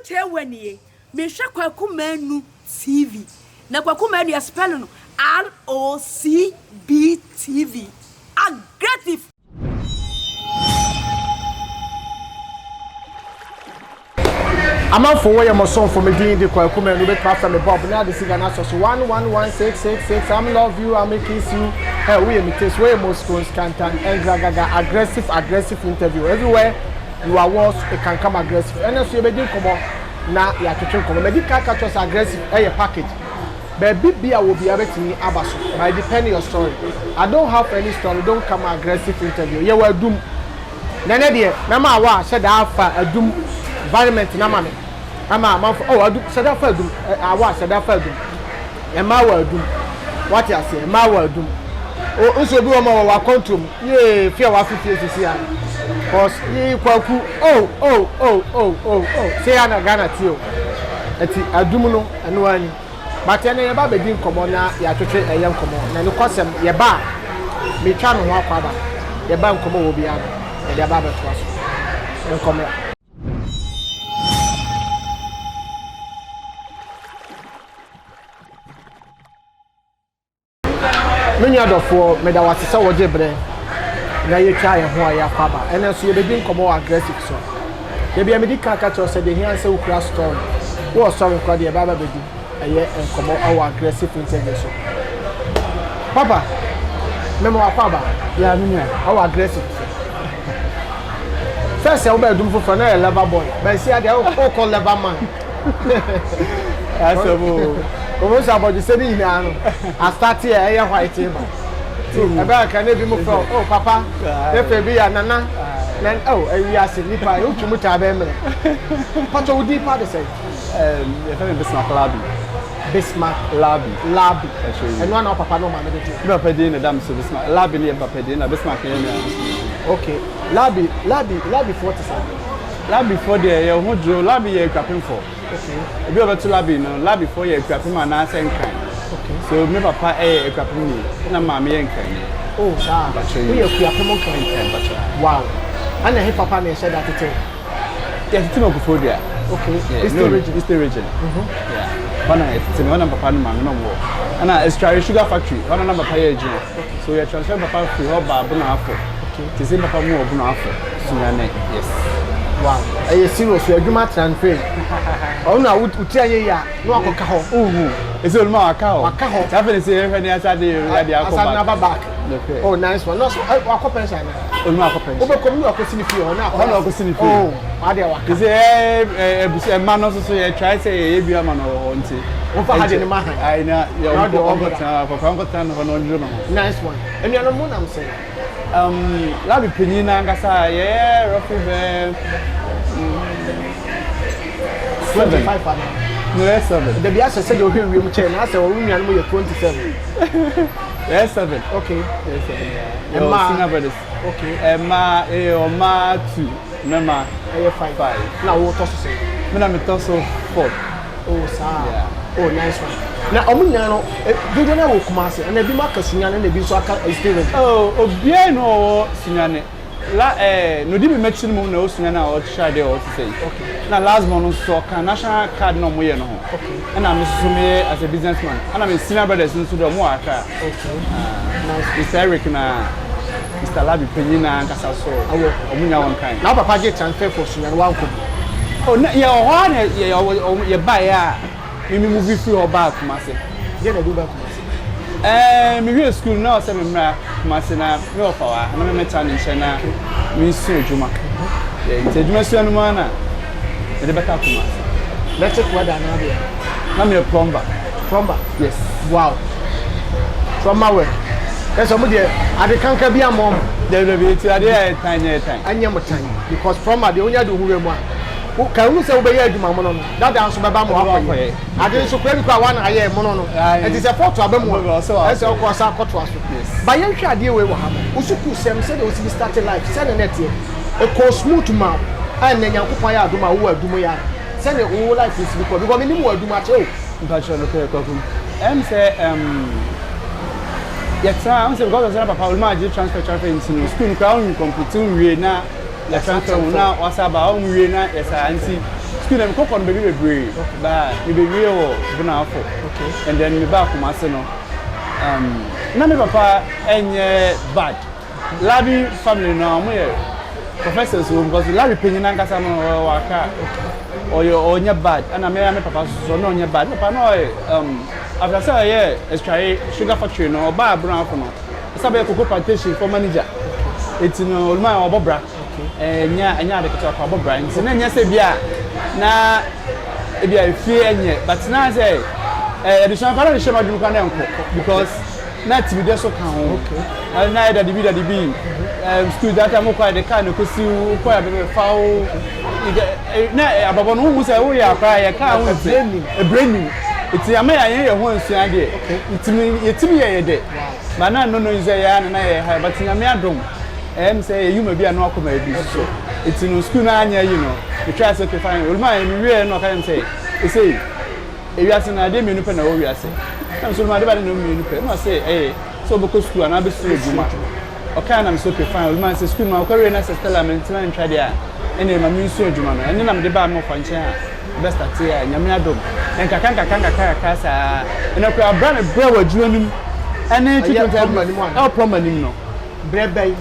che wanie me hwe Kwaku Manu TV na Kwaku Manu ya spell no ROCB TV aggressive. I'm for where my son from doing the Kwaku Manu be after me Bob now the singer so 111666 I'm love you I'm kiss you hey we me taste where most stones can and aggressive interview everywhere you are worse it can come aggressive and so you be come on na ya to come medical catch us aggressive package baby be will be able to abaso by depending your story I don't have any story don't come aggressive interview you will doom nene de na ma wa said afa adum environment na ma me ama oh adu said afa adum awa said afa adum e ma wa adum what you say ma wa adum o nso bi o ma wa control ye fear wa fifie sisi ya cause ye Kwaku oh say ana Ghana tio ati adum no eno ani but ene ye ba be din komo na ya twetwe eyem komo na no kosem ye ba me twa no ho akwaba ye ba nkomo wo bia e de ba be to aso nkomo Menya dofo me da wasesa wo jebre na ye twa ye ho aye akwaba ene so ye be din komo aggressive so ye bia me di kaka cho se de hian se wo kra store wo sorry kwa de ba ba be di eye enkomo our aggressive interview so papa memo akwaba ya nunya our aggressive first you be dum for na level boy but see they all call level man asabo o say about the say ni na no I start here eye white table eba kan e bi mo from oh papa if e bi ya nana then oh we are see nipa you tumu ta be me pato udi pa de say if I Bismarck Labi Bismarck Labi and one of papa no ma me dey no papa dey na dam so Bismarck Labi ne papa dey na Bismarck ne okay Labi 40 Labi for there you ho dro Labi ye kwapem for okay e bi obeto Labi no Labi for ye kwapem na say nkan okay so me papa kwapem ni na ma me ye nkan oh sa we ye kwapem nkan bacha wow and he papa me said that it yes it's not for there okay yeah, it's the region yeah bana it's me one papa no ma no wo ana extra sugar factory one number papa ye agent so you transfer papa free ho ba bu na afọ okay to say papa mu obu na afọ sunyane yes wow e serious you adwuma transfer o na uti anye ya no akoka ho ese o ma aka ho ta fe say e ni asa de ya de akọ back okay oh nice one no so akopensa na o ma akopensa o be komi akosini fi ho na akosini fi oh ade wa ka say ebusi ma no so ye try say ye bia ma no ho nti o fa hade ni ma han ai na ya o ko ta ko ta no no ndro no nice one enu no mo nam say Labi penina ngasa ye roughly 25 no 7 the bias said you hear we chain na say o nua no ye 27 yes 7 okay yes 7 yeah Emma Sina brothers okay Emma Oma 2 Mema 5 na wo to so say me na me to so 4 oh sir yeah oh nice one na omunya no video na wo kuma se na bi maka sunyane na bi so aka experience oh obie no sunyane la no di me mechi mu na osunyane a o shade o say okay na last month so kan national card no mo ye no okay and I'm so me as a businessman and I'm Sina brothers nso do mo aka okay nice Mr. Eric na Mr. Labi penina nkasa so awo omunya won kan na papa get transfer for sunyane wa nko oh na ye ho na ye ba ya me movie free or back Kumasi. Ye na do back Kumasi. Me we school now say me mra Kumasi na me ofa wa na me meta ni nche na me su ejuma. Yeah, nte ejuma su anu ma na. Me de beta Kumasi. Let's check what na be. Na me plumber. Plumber? Yes. Wow. Plumber work. That's some dey ade kanka bi amom. Dey be ti ade time. Anya mo time because plumber dey onya do huwe mu a. Can you say we are doing mono? That answer by Bamo. I didn't so quick one I mono. It is a photo of them. So I said, of course, I got to us. By young idea, we will have Usuku Sam said it was started life, send a net here. A course smooth to mouth, and then Yakupaya do my word, do my send it all life is because we got any more do much. But you're not say, yes, I'm saying, God, Papa will manage transfer into school, crown, complete, we now. La transfer now was about we na yes anti school na me kokɔ no baby bebree ba me be wie wo Bunafo Okay. and then me ba Kumasi no na me papa enye bad Labi family no mo ye professors wo because Labi penyin ankasa no waka onya bad and me papa so no onya bad papa no after say yeah extra sugar factory no ba Bunafo no sabe cocoa plantation for manager it's no olma obobra nya de keto kwa obobra nti na nya se bia na e bia fie enye but na say additional para shema dum kan enko because na timide so kan ho na da dibi school that am kwa de kan ko si kwa be fawo na ababo no hu say wo ya kwa ya kan ho branding iti ama ya ye ho nsua de yetimi ye de ma na no nze ya na ye ha but nyame adom say you may be an akoma bi so iti no school na anya you know we try to fine we ma me we no kan say say e wiase na de menu pe na wo wiase na so ma de ba no menu pe no say so boko school na be so ejuma o kan na so pe fine we ma say school ma ko we na say stella maintain try there ene ma mi so ejuma no ene na me de ba mo fa nchen a best at here nyame adom enka kan sa ene ko abra me bra wa juo nim ene tutu problem nim no Brebe.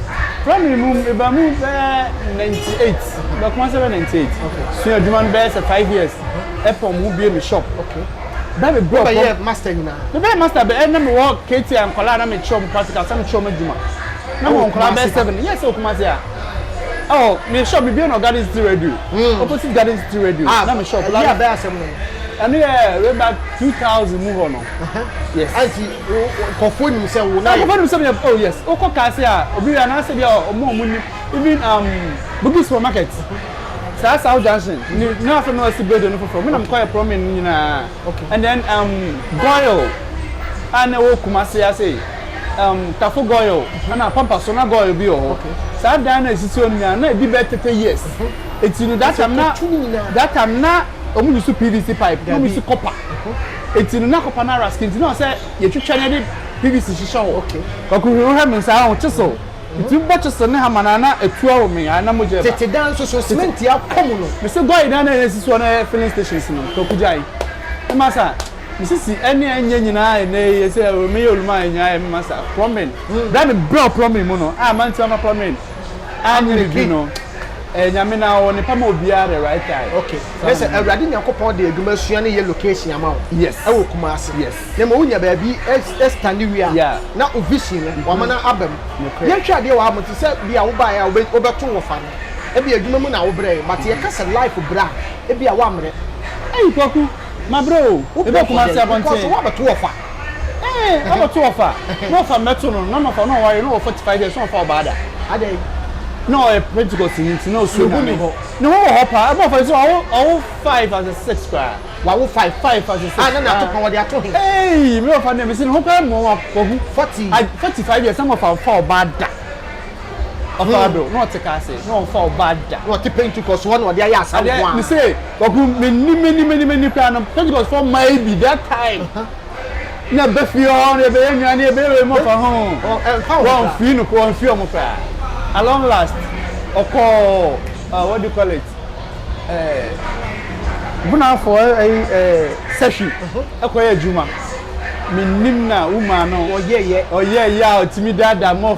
From me ba mu 98 ba kuma 98 so you demand best 5 years e mu be me shop Okay. Ba me bro Yeah, master na. me be master be na me work KT and kola na me shop practical some shop aduma na mo kola be 7 yes o kuma say oh me shop be no Garden City Radio opposite Garden City Radio na me shop Yeah, be asem no. and way back 2000 move on yes Anti kofo nim say wo na kofo nim say oh yes o ko ka say a obi ya na say bia o mo ni even Bugis supermarket South Junction ni na afa no si bedo no for me na mko ya promise ni na okay and then Goyle and wo Kumasi ya say Tafo Goyle na pampa so na Goyle bi o okay sa dan na sisi on na bi be 30 years etinu that time na omu use PVC pipe omu use copper etinu na copper na raskin no say ye twetwa na de PVC shisha ho okay kokuru ha me sa ho chiso etinu ba chiso ne ha mana na etua wo me na mo je ba tete dan so cement ya komu no me say Goyle na na sisi on filling stations no kokujai e masa misisi ene anya nyina ene ye say me yoluma anya e masa plumbing that be bro plumbing mo no man ti ma plumbing anyi bi no nyame na o ne pama obia the right time okay listen awrade nyakopon de adwuma sua ne ye location ama yes e wo Kumasi yes ne mo unya ba bi stand we na o vision wa mana abam ye hwa de wa amoti se bia wo ba ya wo beto wo fa no e bia adwuma mu na wo bre but ye kasa life bra e bia wa amre kwaku ma bro e be Kumasi abonte because wo beto wo fa abeto wo fa no fa meto no no fa no wa no 45 years no fa obada ade no a Pentecost in no so no hopper about for so all 5 as a 6 square wa wo 5 as a 6 na na to kan wo de ato he hey me of them say hopper mo wa 45 years some of our for bad of bro no take us no for bad no te Pentecost one wo de ya asa one me say ogu many plan Pentecost for maybe that time na be fi on e be nyan e be mo fa ho one fi no ko fi o mo fa at long last oko what do you call it Bunafo session akoya juma minnim na uma no oye ya otimi dada mo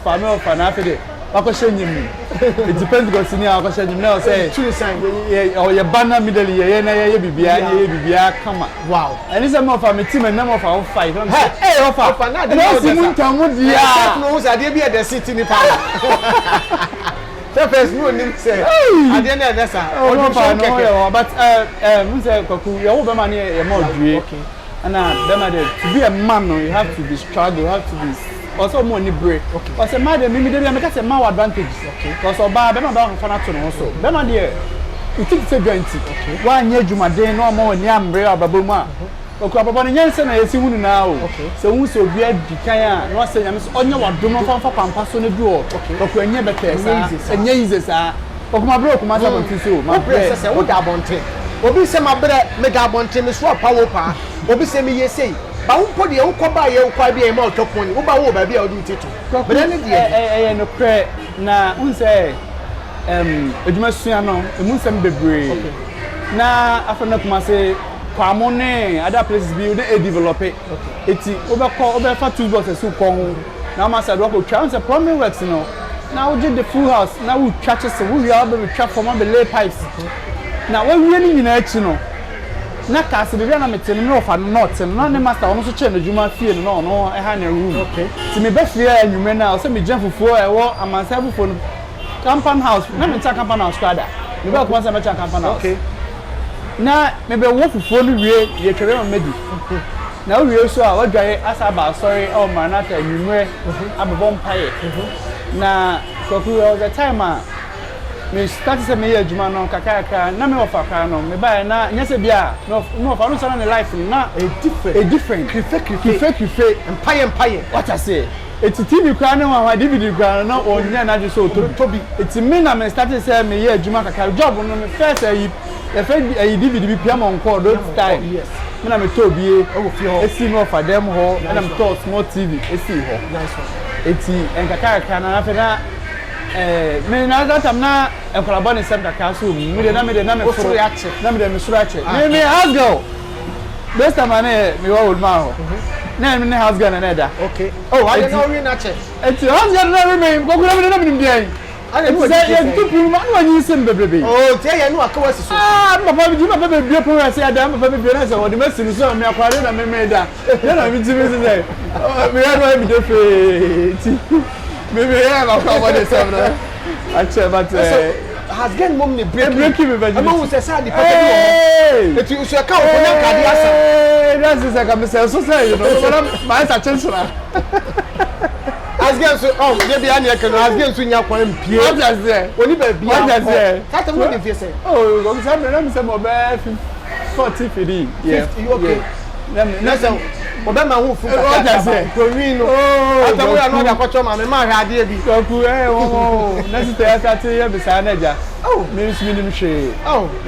fa na afede akoshe nyim it depends go senior akoshe nyim na say ye banner middle ye na ye bibia kama wow and is mo fa me team na mo fa 5 hey ofa na de si mun kan wo dia no say dey be at the city ni pa the first no nim say ade na na sa no but mun say kwaku ye wo be man ye mo due and to be a man no you have to be struggle you have to be also money break because a man dey me dey make say man advantage because oba be man ba fa na to no so be man dey you think say guarantee wa anya dwumaden no ma woni ambre ababo mu a oku ababo no nyense na yesi hunu na o se hu so obi adikan a no say nyame so onye wadom fa pampa so na bi o oku anya betesa anya yizesa oku ma bro oku ma sabon so ma bro se wo da bonte obi se ma bre me da bonte me so pawo pa obi se me yesei ba wo podi e wo ba ye wo kwa bia e ma otopon wo ba wo ba bia o du tito bre ne die no kre na unse edwuma sua no emu nsem bebre na afa na kuma say kwamo ne other places bi na e develop eti obefa toolbox so kon na ma say do ko twa say plumbing works no na we did the full house na we twa chese we are be twa from be lay pipes na we wie ni nyina achi no na kase bebia na metene me ofa not no ne master ono so che na dwuma fie no no e ha na room ti me be fie anwume na o se me gyan fufuo e wo amansa fufuo no compound house na me cha compound house kwada me be ko se me cha compound house na me be wo fufuo no wie ye twere ma medi na o wie so a wo dwaye asaba sorry o manata anwume abebom paye na so ku the time me start say me adwuma no kakaka na me ofa ka no me ba na nyese bia no ofa no so na life na a different kife empire what I say it's TV kwa na wa DVD kwa na onya na je so to bi it's me na me start say me adwuma kakaka job no me first ayi DVD bi pia mo nko do time yes me na me to bie esi no ofa dem ho na me to small TV esi ho nice one eti enkakaka na fe na me na that am na enkolabone sem da kaso me de na me foro yache na me de me suro yache me house girl this time me wa old man ho na me house girl na da okay oh I don't know we na che eti house girl na me go go na me ndien ana me say you to put man wa yin sem bebrebe oh tie ya no akawa si so papa bi papa be bia pro say adam papa be na say wo de masinu so me akware na me da na me ti me say me ya no me de fe ti maybe yeah my father dey serve na actually but has gain mom ni break me virginity ama wo say the person eti usu ka wo na kadi asa that's is like I'm say so say you know my chancellor has gain so dey be an yeke no has gain so nya kwan mpie what does say oni ba bia what does say that time no dey fear say oh go say me say mo be 40 fidi yeah okay na say obema hu fu what does say to win no ata wo ya no da kwacho ma me ma hwa ade bi ku na sister ya sati ya bisa na ja me nsu nim hwe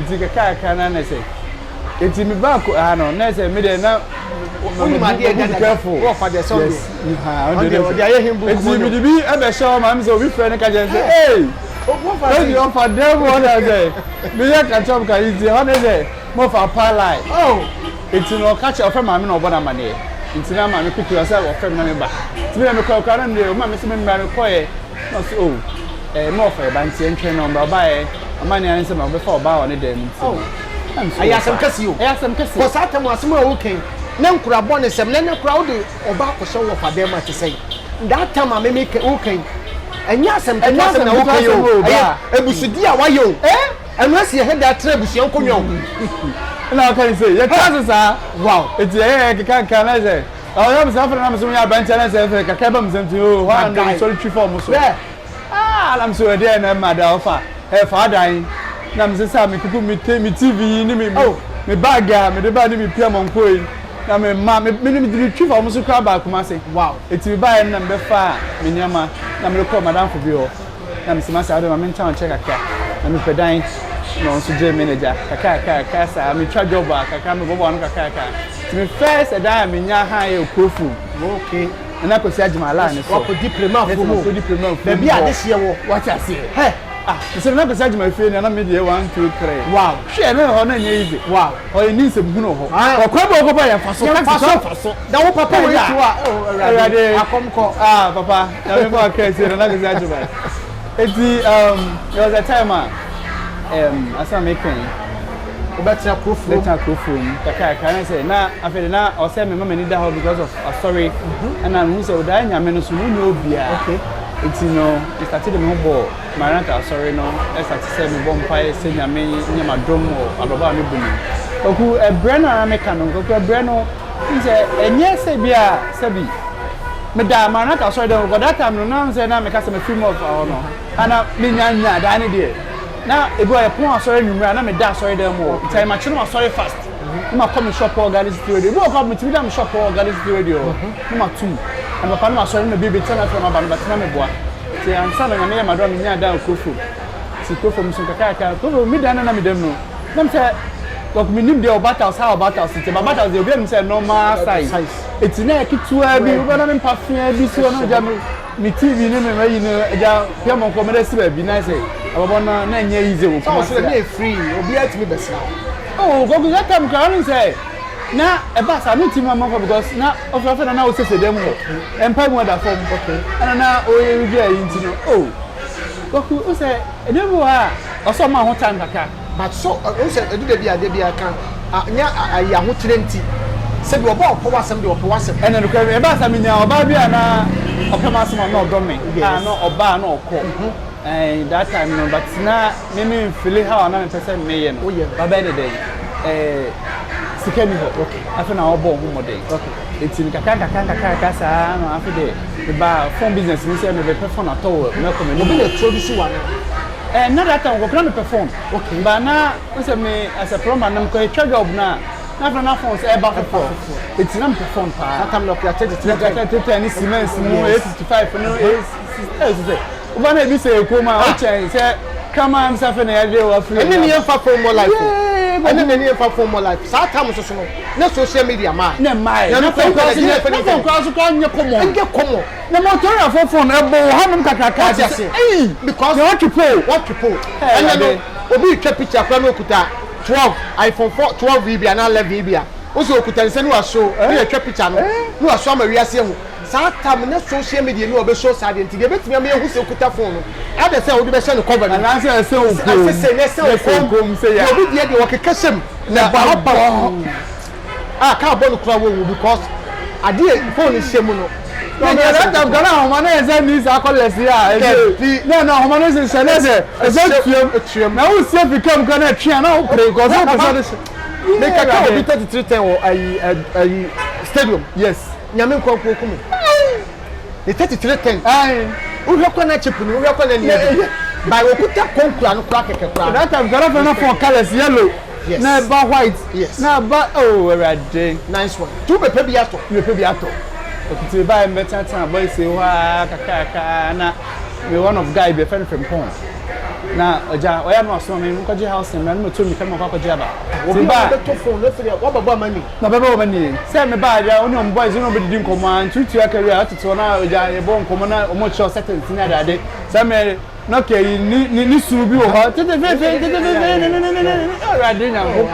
iti kaka na na say iti mi ba ko no na say me de na oni ma de da careful wo fa de so yes on de ya himbu iti mi de bi e be show ma me say we friend ka je say hey don't you offer them what I say me ya ka chop ka iti ho na say mo fa palai iti no catch offer ma me no oboda mane iti na ma me pick yourself offer na me ba ti me na me kwa na me ma me se me ma me koye no so mo offer ba nti entwe no ba ba amani an se ma be fa oba wa ne dem nti ayasam kasi ko sata mo asem a woken na nkura bo ne sem na nkura wo de oba akoshe wo fa dem a te sei that time a me make woken anya asem na woken yo ebusudi a wa yo enu asi he da tra ebusi enkonyo na kan say ya kaza sa wow eti kaka na say ya be safra na mso ya bancha na say kaka ba mso ti o wa na so tri form so alam so e dey na mada ofa fa dan na mse sa me kuku me TV ni me bag me de ba ni me pia monko yi na me ma me ni tri form so kra ba kuma say wow eti me ba na me fa me nyama na me ko madam fo bi o na mse ma sa do ma me ncha on check kaka na me pedan no so je manager kaka sa me twa job kaka me bobo no kaka me first e da me nya han e kofu okay na ko si ajima la ni so ko diploma fu be bi ade hye wo what I say hey so na ko si ajima fe ni na me de 1 2 3 wow hwe na ho na nya easy wow o ni se buno ho ko kwa bo ko ba ya faso da wo papa we tu a akomko papa na me ba ka si na ko si ajima eti there was a time asa making better crowfrom kaka na say na afede na o say me mama ni da ho because of sorry and I who say o da nya me no so ni obia okay it's no it started me bo maranta sorry no let's start say me bon pai say nya me nya madom o ababa me buni oku ebreno american no oku ebreno say enye say bia sabi me da maranta sorry da go that time no na say na me ka say me film of no ana me nya da ni de na ebo e pon asori nwumra na me da asori dem o time ma chino asori fast ma come shop organize radio ebo come me dem shop organize radio ma tum and papa no asori na bibi tana from aba no batina me boa ti ansa na me ma do me nya da okofo ti kofo mi sun kaka ko mi da na me dem no nam say like me nim dey battles how battles ti battles dey obi say normal size eti na kitua bi obi na me pafia bi so no ja me TV ni me yi no ja pia mo ko me dey si ba bi na say ababo na nye easy wo kuma so na free obi atimi besra oh go that time kan say na e ba sa no team amako because na of na o sese dem ho empire mo da form okay na o ye wi ayi ntino oh go o say e dem wo a o so ma ho time kaka but so o say edu de bia kan nya ayi ho tire nti se bi obo opo wasem de opo wasem ene no e ba sa minya oba bia na opema asem na odo me no oba na okọ that time no but na me feel how na me person me ye no baba de dey sikeni ho okay afa na obo hu model okay etin kaka sa no afa de ba phone business ni say me be perform at all me come me be introduce one na that time go plan perform okay ba na o say me as a plumber na ko twa job na na phones e ba for etin na perform pa that time no ya 33 ni cement mu 85 no is Uba na bi say ekoma o chen say kama am safe na ya je wa free eni ni fa for more life eni ni fa for more life sa time so no na social media ma na mai na ko so ko nye komo nge komo na motor for phone e bo hanum kakaka because what you pay and no obi twa picture kwa no okuta 12 iPhone 12 VB na 11 VB o so okuta nse no aso na twa picture no aso ama wiase hu sa time na social media no obe show sad enti ge betimi am ehu se okuta phone no ade se odi be share no cover na na se se okom se ya obi die de okeka sem na ba ka bo no kura wo because ade phone shemu no no that time gana homa na eze ni sa collect ya no homa na se se eze na wo se become gonna tria na wo pray because wo person they can be 3310 or a stadium yes nyame nkwanko kumu the 3310 wo hwe na chipuni wo hwe na ni by okuta konkura no kura keke kura that time gonna for na for colors yellow na ba white na ba oh erade nice one tu be bi ato okuti ba mbeta tan boy say wa kaka na we one of guy be friend from pon na oja oya no aso me nko je house na no to mi kan ko je aba obi ba to phone no free wa baba mani na baba mani say me ba dia oni on boys no be di nkomo an tutu akari atoto na oja e bo nkomo na omo cho setting tin ada de say me no ke ni suru bi wo ha tete already na ko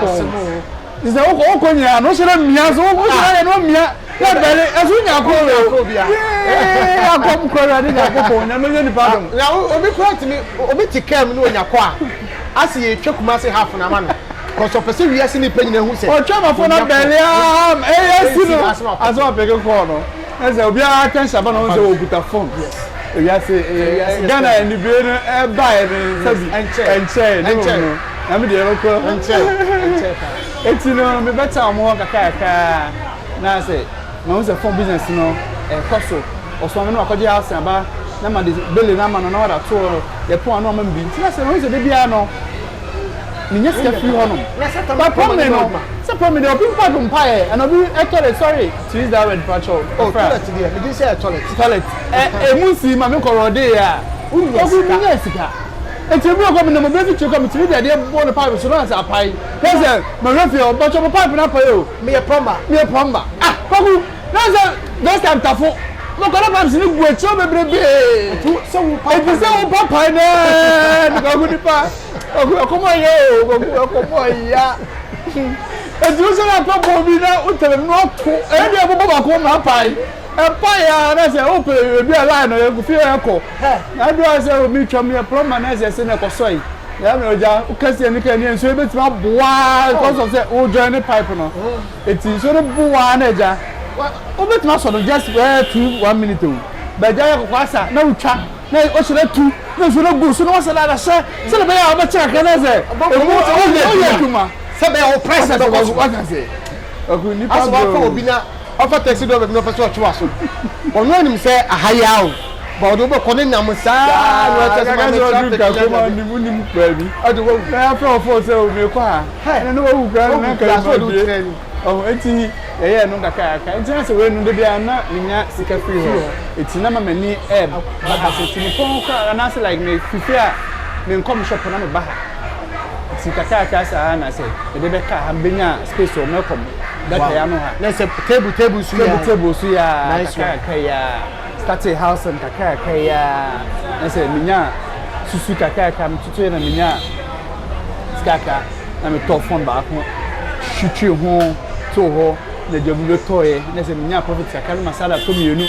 is the oko nya no sere mia so wo sere no mia na bele esu nya ko bia akom ko already nya ko nya no nya ni pardon na obi ko timi obi tikam no nya ko a asi ye twekuma se half na ma no cause of person we asi ni pe nyina hu se o twama fo na bele am esi no aso peke ko no ese obi attention ba no se obuta phone yes ya se Ghana ni bi no e ba ni sabi enche no na me de ko enche etino me beta mo kaka na say na o se phone business no koso oso me no akoje house aba na ma de bele na ma no na wada to ye po anu ma mbi tina se no se de bia no ni nya sika free hono ba problem no se problem de obi pa dum pa e and obi toilet sorry to use that word patrol toilet there me dey say toilet emusi ma me korode ya obi nya sika enti bi ko me no be fi cheko me ti de dey bo no pipe so na say apai say ma refi o ba cho pipe na pai o me plumber koku na say next time tafo mo ko na pipe ni gu echi o bebrebe so wo pipe e se wo papa na koku ni pa komo ye komo ya enti o se na pa bo bi na o tele no to e dey bo ba ko na pai empire na say o pe bi ala na go fi eko na do say o mi twam ye plumber na say na ko soi ya me oja o kase ni kan ni enso e betima boa because of say o join the pipe no eti so no boa na ja o betima so no just 1 minute o ba ja ya ko asa na utwa na o so na tu na so na bu so na wasa la se le be ya o be check na say o ye kuma se be o price na ko wa say o ku ni pa aso wa ko obi na ofa taxi do be no person otwa so ono nim say ahaya o ba do be kone nam sa no taxi ma traffic ka ko ni mu nim pa bi adu wo na for say o me ko ha na no wo gra na ka so do training oh enti ye no kaka enti na se we no de bia na nya sika free ho enti na mama ni ba ha se tini pon ka na se like me fifi a me nkom shop na me ba ha sika kaka sa na se de be ka ha benya space o me kom that ya no ha na se table su ya kaka ya start a house and kaka ya na se minya tusu kakaka me tutu na menya skaka na me to phone ba ko twitwi ho to ho na jamu toye na se menya profit kakaka no masala to mienu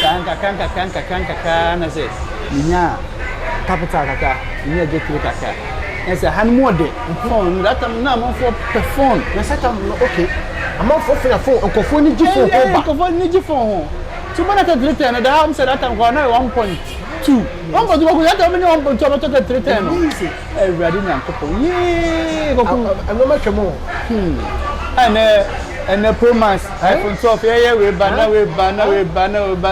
kanka na se menya capital kaka menya getri kaka na se han mo de phone that time na mo for phone na set am okay am for phone nkofo ni gi phone ho ba nkofo ni gi phone ho to mana ka 310 na da am say that time ko na 1.2 1.2 ko ya ta me 1.2 ba to 310 no eh ready na nkofo ye ko am ma twemo and the Pro Max iPhone 12 yeah we banner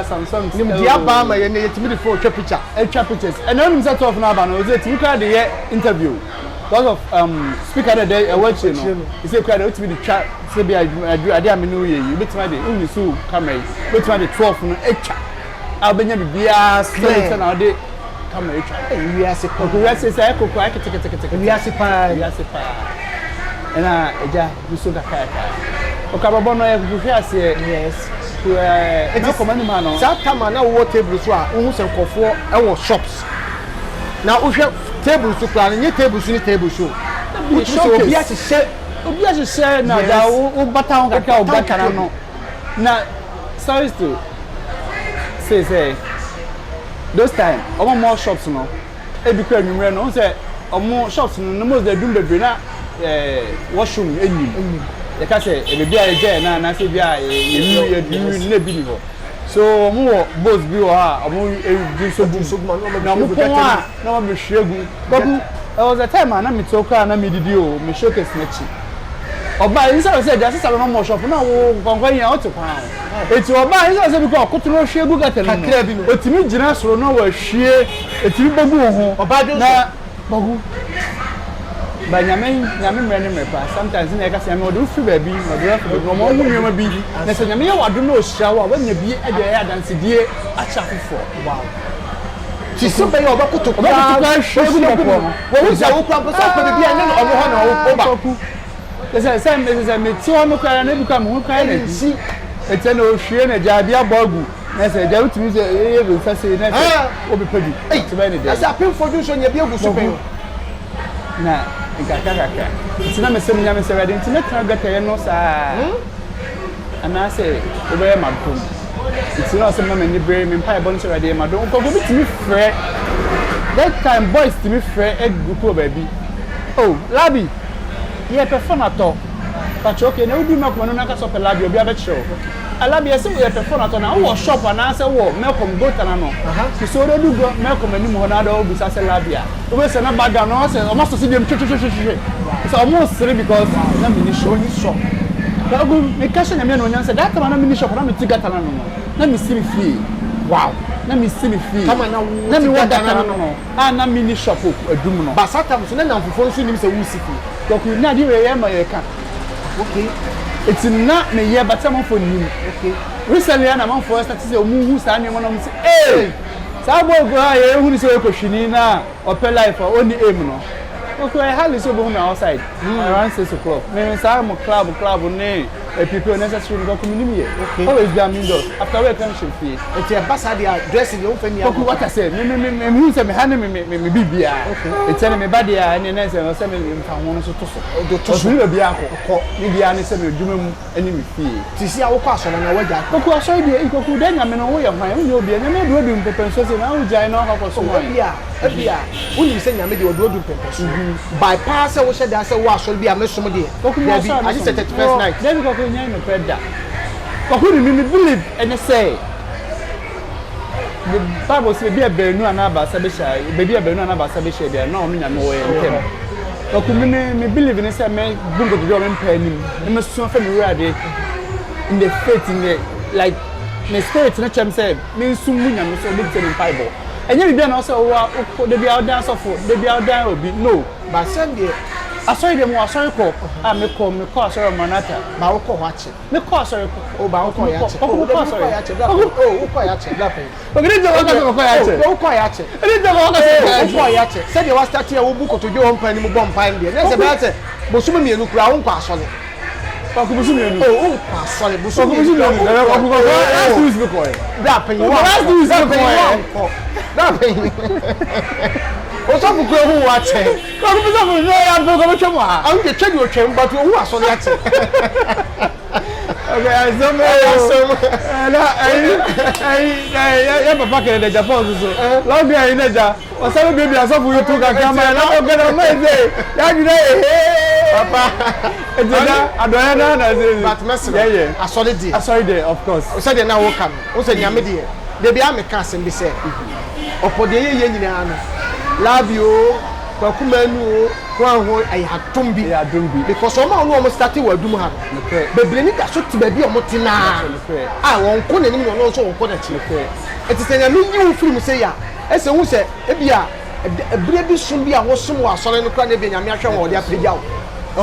Samsung nim dia ba ma ye ne yetimi the phone twa pictures and when set off na ba no say you can the interview because of speaker there watch you know you say crowd to be the chat say be ade amenu ye you betima dey unu so camera betima the 12 no echa abenya bibia straight na ade camera echa we are say kokko akete we are pa na eja biso kakaka okababo no e buhwe ase yes na komani ma no that time na wo table so a wo se nkofo e wo shops na wo hwe table so plan nye table so ni table so obi a hye na da wo bata ho kaka o bata na no na sorry to say those time omo more shops no e bi kwa nwumre no say omo shops no most dey dum bebre na washroom enyim ya ka say e bia eje na say bia ye na bi ni ho so mo boss bi o ha omo e so na mo ko na mo behwegu gogu there was a time na me toka na me didi o me showcase na chi oba inside say just say mo shop na wo konkon yan o ti kwa eti oba inside say bi ko koto no hwegu gata no otimi gina soro no wa hwie etimi bogu ho oba na bogu ba nyame mre ne mrepa sometimes na ka say me odo free baby no mo hu nyoma bi na say nyame ya wado na ohia wa nya bi e de ya dance die acha fofo wow ti so be yo ba kuto kwa hwegu no ko wo za wo kwa so ko bi anya no omo ho na wo ba say me ti ho no kwa na bi kwa mo kwa na si ete na ohwie na ja bia bogu na say ja utimi say ye be fa say na obi padi ti ba ni de asa pin for you so nya bi egu so pe na ikakaka tina me sem nya me say ready tina tra gata ye no sa ana say obe madom tina say me ni bre me mpa bo no say ready madom ko go bitimi frɛ that time boys timi frɛ e group baby oh labi ye perform ato pachoke na udi me ko no na ka so pe labi obi abɛkyerɛ alabi ese we perform ato na wo shop ana say wo melcom go tana no so do do go melcom ani mo na da obi sa say labi a we say na baga no say o must see dem so almost three because na mini shop da go me kashe na me no nyansa that time na mini shop na me tiga tana no na me see me fee wow na me see me fee na me wada tana no na mini shop adum no ba satam so na namfofo nso nim say wo si fee ko ku na di we ye ma ye ka okay it's not me here but someone for you okay recently na man for start say omu hu sa ne mo no say eh sa boy go aye hu ni say ko hwini na open life oni aim no okay hali so bo na outside around 6 o'clock me say mo club ne people necessary go come ni okay always be amindor after we come should fee it's a basadi dressing you fani okay what I say me hu say me ha ne me bibia it's any me body a ne na say no say me mfa ho no so to so do to so ni bia ko ni bia ne say me dwuma mu ani me fee ti si awo kwa so na waja ko aso de ikoku de nyame no wo ye hwan wo obi nyame do obi mpepenso say na wo jai na ho ko so ebia woni se nyame de odu mpepenso bypass wo she da say wo aso bia me som de bi ani say 31st night then ko nyai no preda ko hu ni me believe and say the Bible say be abenu anaba sabesha be abenu anaba sabesha bia na o nyame wo ye ntem ko ku me believe ni say me bungo do me mpa anim me so fa me wurade in the faith in the like me spirit na chem say me sum mu nyame so be tell in Bible enye bibia na so wo de bia odan sofo de bia odan obi no ba sunday asori dem wo asori ko a me ko asori manata ba wo ko wache me ko asori ko o ba wo ko yache o ko asori yache da o ko yache da pe o gidi je wo ko yache o ko yache edi je wo ko yache se de wa start here wo bu ko to jo mpan ni mu bom pan de na se ba se bo suma mienu kura wo ko asori ko busu mienu o ko asori bo suma mienu last week me ko da pe last week me ko da pe o Osofu kura hu wa che. Ko ko so fu no ya bo ko twem ha. Am ke twem o twem but hu aso ya che. Okay, I so ya papa ke de Japan so. Long day in Asia. O sa baby asofu you to ka kama na ko na mai say. Ya di Papa. Ejida adoya na say. But message. Yeah. Asori dey of course. O say dey na wo kam. O say nyame dey. Dey bia me ka asem bi say. Opode ye nyina no. Labio kwakumanu kwanho ayatumbi because oma no almost started wadum ha bebre ni da so ti ba bi omo tina won ko nanim no so won ko na chi etisenya mi yi wo film say ya ese hu se ebia ebre bi sum bi a wo sum wa sore no kwa na be nyame ahwe wo de apregya wo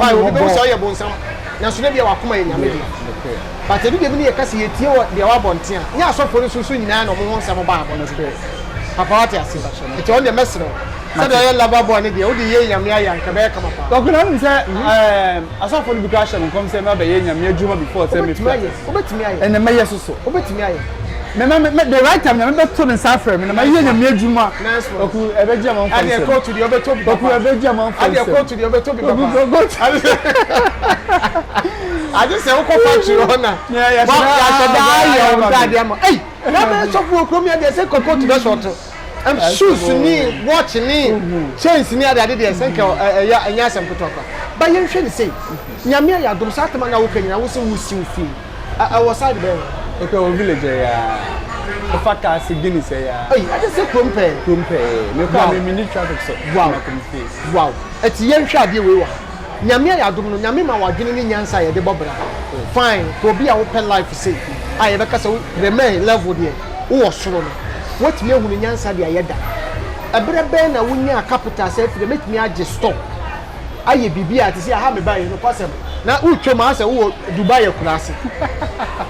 fa wo be so ye bonsam na so na bia wakoma ye nyame di but edu de bi ne kase ye tie wo de wa bontia nya so fo so nyina na omo ho nsam ba abon papa what you say it's on the mess no said I love boy ni dey o dey ye nyame ayan ka be ka papa ko kuna mi say asofo ni bika hye no kom say ma be ye nyame adwuma before say me obetimi aye ene me yes so obetimi aye me the right time na me be to ne safre me na ma ye nyame adwuma oku ebeji am and e go to the obetobi oku ebeji am and e go to the obetobi I just say o ko factory ona yeah hey na be so fu okro mi dey say go to the short shoes ni watch ni chains ni ade dey say ya anya sem kutoka ba yen hwe ni say nyame ya dom satama na wo kanyina wo se wo si fi I was side be okay o village ya o faka si gini say ya hey I just say krompe me ko me need traffic so wow eti yen hwe ade we wa nyame ya dom no nyame ma wadwene ni nyansa ye de bobra fine ko bi a wo pen life say aye be ka say remain level there wo soro no what me hu nyansa de ayeda ebrebe na wunya capital say fi make me age stop aye bibia ti say ha me buy no possible na utwe ma say wo Dubai kurase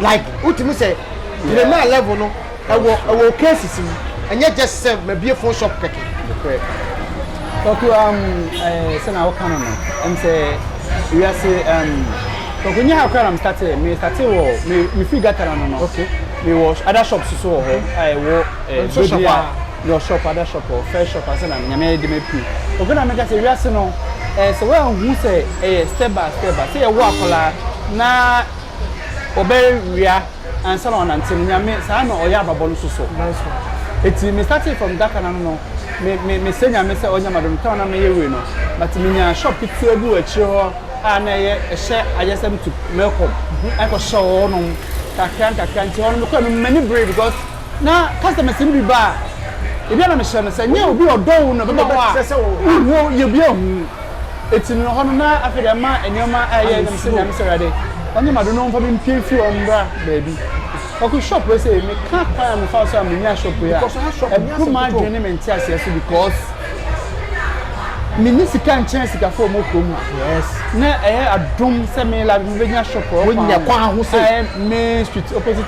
like utimi say the man level no ewo cases ni enye just say me bie phone shop keke Toku say na wo kan no em say we are say toku nya akra am start me wo me figure kan no okay me was other shops so ho I wo your shop other shop or fair shop as na nyame de me pi oguna me ka say we are say no so we hu say step by step say e wo akola na obe wia ansa na onantin nyame sa na oya babon so nice one eti me started from that kana no me say nyame say onya madon town na me yewe no but me nya shop pitu ebu achi ho na ye ehye ayesem to melcom I ko show no kakranti on me ko me many brave because na customers ni bi ba e bia na me share no say nya obi odo no be ba wo ye bia hu eti no ho na afede ma enema aye na me say nyame say rade onye madu no mfa bi mpie fi ombra baby oku shop we say me ka kwa me fa so am nya shop ya e ma dwene me ntia se because Minisika chance ka for mo kom yes na adom se me la me nya shop o nya kwa ho say main street opposite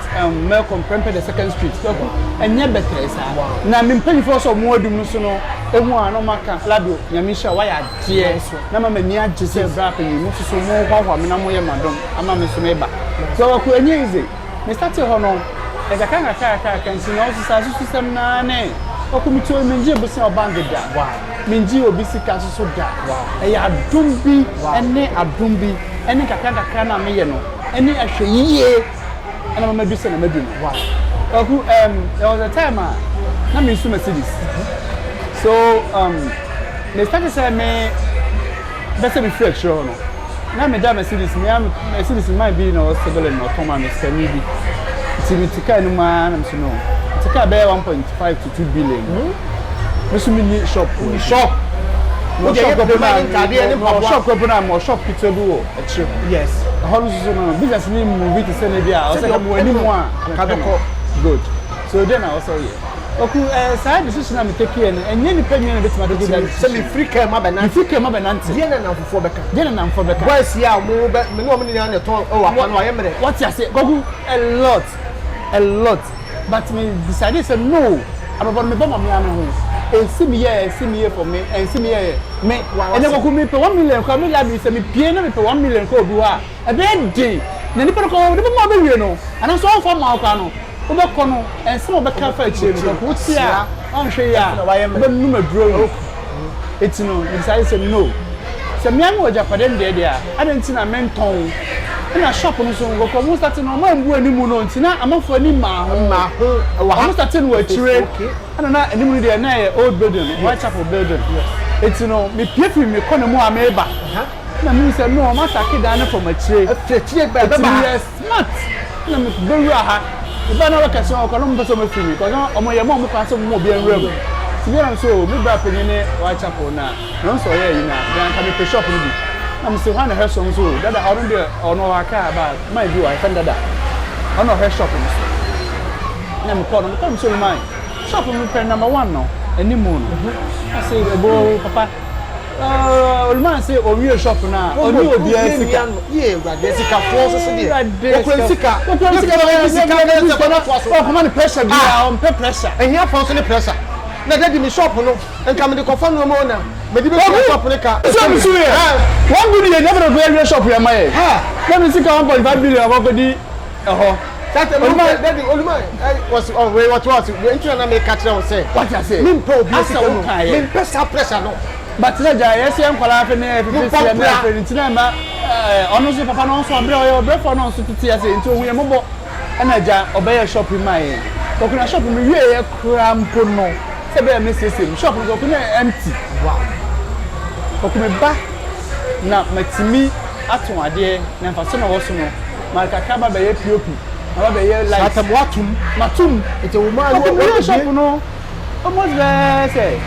Melcom Prempeh the second street so enye better isa na me mpani for so mo adum no so no ehu ano maka labio nyame sha wa ya de na mama ni agye se bra pa ni mo so mo hwahwa me na mo ye madom ama me so me ba so ko enye easy me start ho no e da kan ka nsi no so sa so sem na ne okumiti o menje bosi obangeda menji obi sika so da e ya adumbi ene kakaka na me ye no ene ahwe yiye ana mama bi se na madu no oku there was a time na me su Mercedes so me started say me better be fresh no na me da Mercedes might be no stable no toma me se ni bi tibitika no ma na me no tika be 1.5 to 2 billion Mesu mini shop no shop ko na mo shop pizza do e yes how so no business ni movie to say na bia o say ka mo ani mo a kadoko good so then I also here oku side decision am take here enye ni pemi na betima do good say me free care ma benante die na namfofo beka boys ya mo be me no mo ni na ton o wa no aye mere what you say gogu a lot but me decided say no about me bomb me anu ensi me for me ensi me me ene ko me pe 1 million ko me labi say me pie na me pe 1 million ko obi ha e be dey na ni pe ko de mo be wie no ana so for ma ko no o be ko no ensi mo be ka fa chie no ko tia on hwe ya be nu maduro It's no, I said no. So me am Japan there. I didn't see a menton. And a shop on some work almost at no man who any moon on Tina. I'm for any man. Almost at 10 words. I don't know any there old building, Whitechapel building. It's no me piffy me corner more ameba. Na me say no, ma take down from a tree. A tree by smart. Na me bury ha. If I know can so column person me free because omo ye mo pass mo be enwem. To be honest so me bra penye Whitechapel na. No so here you na. Then can be shop ni bi. Na me say one hair so so that I don't dey ono aka ba my view I find that. Ono hair shop ni so. Na me call no come so mine. Shop me pen number 1 no. Any moon. I say bo papa Olman say owie shop na oni obi asika ye brade sika force so dey sika o come on pressure bi on pressure and here force no pressure na dey me shop no enka me dey confirm no mo na me dey be shop no ka so me suye one good dey never go area shop ya mai na me sika 1.5 billion abako di that Olman was what we enter na me catch am say what you say me pro obi sika no me pressure no but Naja, yes, I'm calling na ono so papa no so abre o bre for no so titi ase nti owu yembo Naja obey shop my kokuna shop me wie ye krampo no se be me sese shop no kokuna empty wow kokuna ba na matimi aton ade na mfa so na wo so no marka kaba be ye pop na be ye light matum ete wo ma wo shop no almost say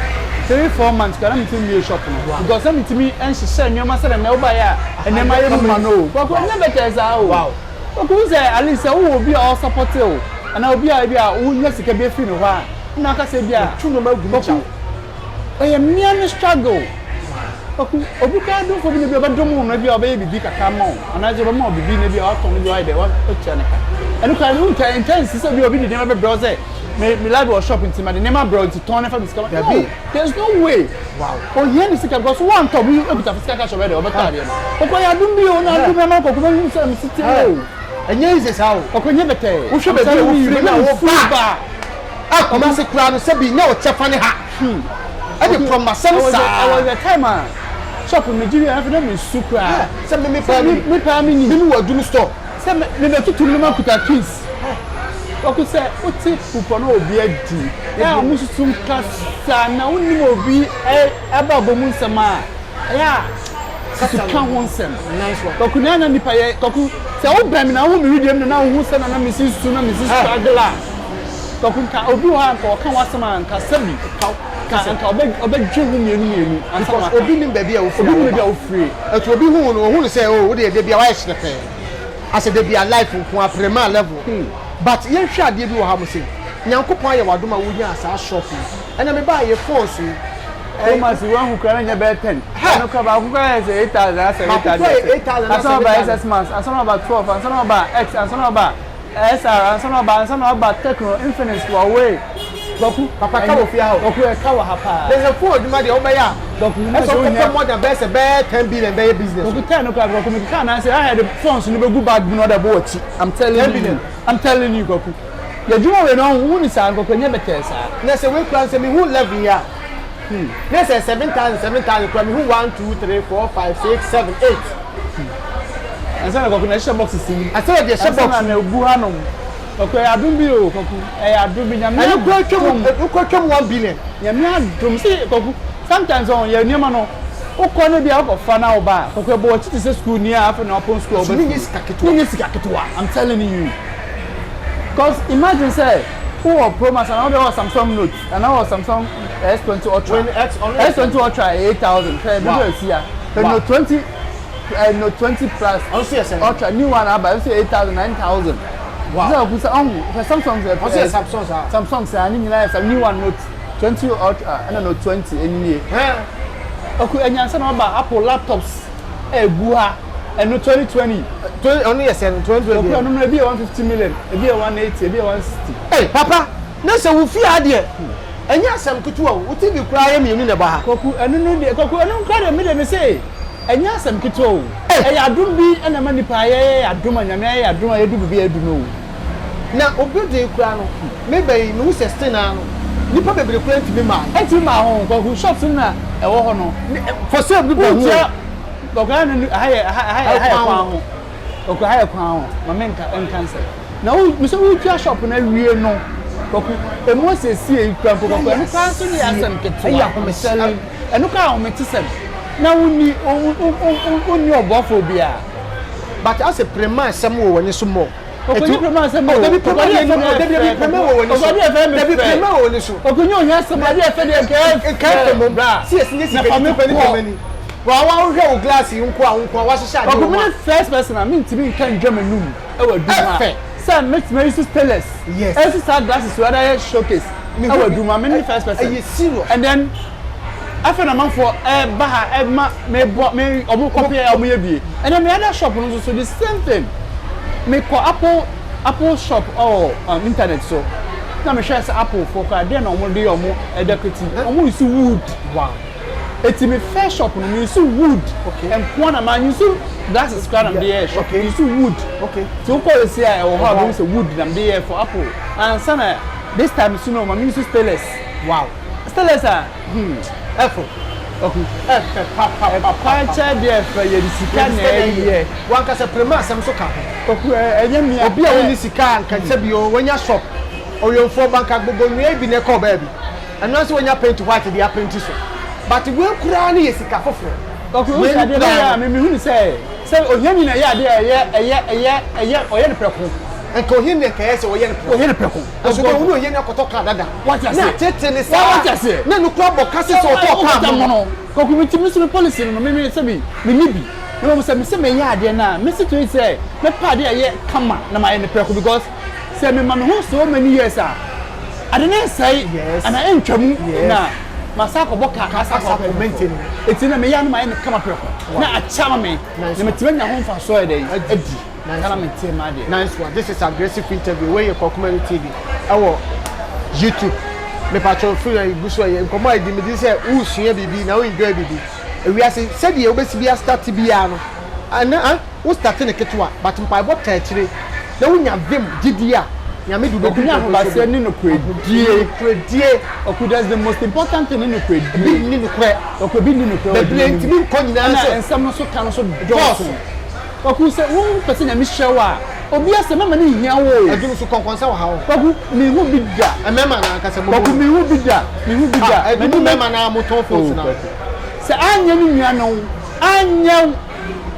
3-4 months can I tell you shop no because I'm to me and she said you must say na buy ya and then my man no but never tell say wow okay say at least who will be all support you and I will be who yes can be free no ha na ka say bia tu no magu cha I am near struggle okay obuka do for me be dom no bia obey bibi kaka mo and I just be bibi na bia auto no bia dey one picture na and can you can intense say be obi dey never browse me like was shopping to my name bro to turn for discover no, there's no way wow oh here is because one top we put a physical cash already over there okay I don't be on I do me man ko me say city enye is how okay nye bete wo hwe be wo free na wo ba ah come say kura no say bi na wo chefa ne ha I dey from myself sir I was the time shop in Nigeria I don't me sukra say me pa me ni wa do store say me be tutu no ma kuta keys okay say oti pupo na obi adi ya mususun kasa na woni obi aba bomu nsema ya kasi kan wonsem nice one koku na nipa ye koku say wo bram na wo mi video na wo se na mi sisu na mi sisu agla koku ka obi wa ka kan wasema nka sabi ka nka obe dwe hu mienu ansa obi nim ba bia wo free obi nim bia wo free eto obi hu no hu say oh wo de bia wa hye pe as de bia life ko aprema level but yen hwa ade bi wo ha mo say nyankopon aye wadoma wo nya asa shop ena me ba ye force o ma si wan hu kra nya be 10 no ka ba hu ka say 8,000 asama ba SS mass asama ba 12 asama ba X asama ba SR asama ba Tecno Infinix Huawei doku papa ka wo fia ho doku e ka wo ha pa there's a phone duma de obeya doku na so ko more than best 10 billion be business doku 10 no ka doku me ka na say I had the phones no be good bag no da bo chi I'm telling you doku ya juma we no hu ni sa doku nya better sa na say we plan say me hu level ya na say 7,000 kwa me hu 1 2 3 4 5 6 7 8 ansa na doku na share box si asa de share box na gu hanom okay adum bi o koku adum bi nyame ayi ko twem 1 billion nyame adum see koku sometimes on ya niam no ukọ ne bia ukọ fa na oba koku ebo chi se school ni afa na open school oba ni sika ketwa I'm telling you cause imagine say who or Pro Max and now Samsung Note and now Samsung S20 Ultra S20 Ultra 8,000 wow. Note 20 Note 20 Plus Ultra new one about say 8,000 9,000 wow. So for Samsung say any new one Note 20 Ultra and Note 20 any okay and answer about Apple laptops buha and no 2020 only yes 2020 okay no be 150 million e be 180 e be 160 hey papa na say wo fi ade enya asem ketewa wo ti bi kura yemi ni ne ba ha koku enu no de koku enu kura de me de me say enya asem ketewa e ya adum bi na ma nipa ye adum anyame ye adum ye du bi edu no na obi de kura no me be no sustain na no nipa bebre kura ntimi ma enti ma ho ko shops na e wo ho no for sale bi ho ko ga na ha kwa ho ko ha kwa ho ma men cancer na wo mi so wo tua shop na wie no ko emo se sie kwa ko no kan so ni asem ketewa ya ko me sell eno ka ho me tisem na woni oni obofo bia but as a prema sem wo woni so mo okonyi prema sem mo debi prema wo woni so debi prema wo woni so okonyi ohia sem ade efe de ka mo bra si esi si pe ni kemani wa wo hwe o glass nko a wa hye ade wo first person I mean to be kan dwama num e wa duma say make me use stainless yes esi sa glasses we ada showcase e wa duma me first person are serious and then after na man for baha me omo copy omo ye bie and then me other shop no so the same thing me ko apple shop or internet so na me share say apple for ka dey na omo dey omo decorative omo use wood wow eti me fair shop no use wood okay and corner man use glasses card am dey shop okay use wood okay so call say I will have use wood am dey for apple and sana this time so no man use stainless wow stainless Efo. Okay. Pacha dey for your sika na here. Wan ka se prema asem so ka ho. Oku enye mi Obi a woni sika anka se bi o wonya shop. Oyomfo banka gbogbo nwe bi ne ko ba bi. Eno se wonya paint white dey paint so. But we kura na ye sika foforo. Oku we ade na ya me hu ni say ohia na ya de oye ne preko. Enka ohia ne ka se oye ne preko. So ko woni oye ne koto ka dada. What you say? Na tete ne sa. What you say? Na no club kasi so to ka mo. Koku mi timi so policy no me say bi me ni bi. No mo say me ya ade na me say to say me pa ade ye kama na my ne preko because say me ma me hu so many years a ade na say and I entwamu na masako boka asako maintain eti na me ya no my ne kama preko na a chama me na me timi nya ho fa so ade adi na me timi ma ade nice one. This is aggressive interview where you Kwakumenu TV our YouTube me patro free na iguso ye nkomo adi me say who sua bibi na who enjoy bibi we are say said ye obesi bia start bia no ana who start na ketwa but mpa bo taachire na wunya vim gidia nyame du do kunya ba se ni no kredie oku that's the most important thing ni no kredie bi ni no kre oku bi ni no kre the blend mi ko nyina say ensam no so kan so boss oku say one person na mi shewa obi ase mama ni hia wo adunu so konkonsa wa ha wo oku mi hu bi da mema na aka se mo oku mi hu bi da adunu mema na moton force na se anya ni nua no anya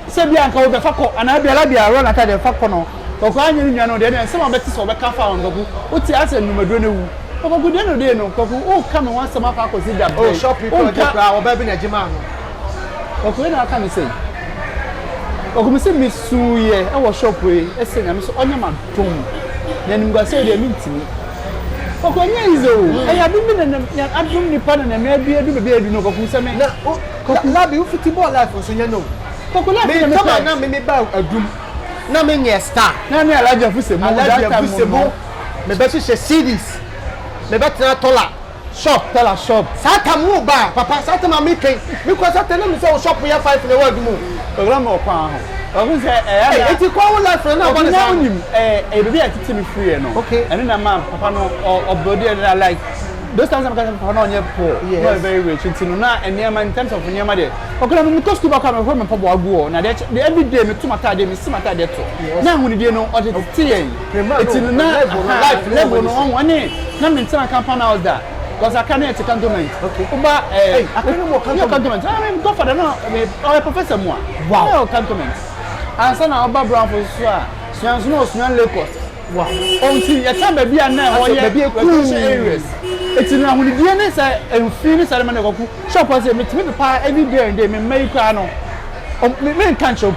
se bia nka wo be fakọ ana bia la bia ro na ka de fakọ no oku anya ni nua no de na se ma beti so be ka fa on oku o ti ase numaduro na wu oku de no de no oku o ka me wan se ma fa ko si da oh shop people dey cry oba bi na jima no oku na aka me say oku me say me suye e wo shop we e se nya me so onya ma dum na nim gwa say de mi ntimi oku nya izo e ya dum na adum ni pa na me bia du be bia du no oku se me na oku labi u football life so nya no oku labi me tama na me ba adum na me nye star na me alaja fusemu me be hye series me be tena tola shop sata mu ba papa sata ma me ken me ko sata na me say shop ya 5 na word mu program o kwa ho oku say eti kwa wo life na ba na onim baby atiti me free no okay and na man papa no obrodi and like those times I'm going to onye poor not very rich until na eniema in terms of eniema there okay na me to school back am me pabo agu na the every day me to mata dey me see mata dey to na huni dey no o dey tie until na level no on one na me tell campaign house that because I can't take cantonment okay uba I can't more cantonment I mean go for the no or professor mo wow cantonment and so na oba brown for so no Lagos wow until your time be na ho ye be areas it's na huni die ne say enfin ne sare man go ku shop say me timi pa every day and day me mai kwa no me kan shop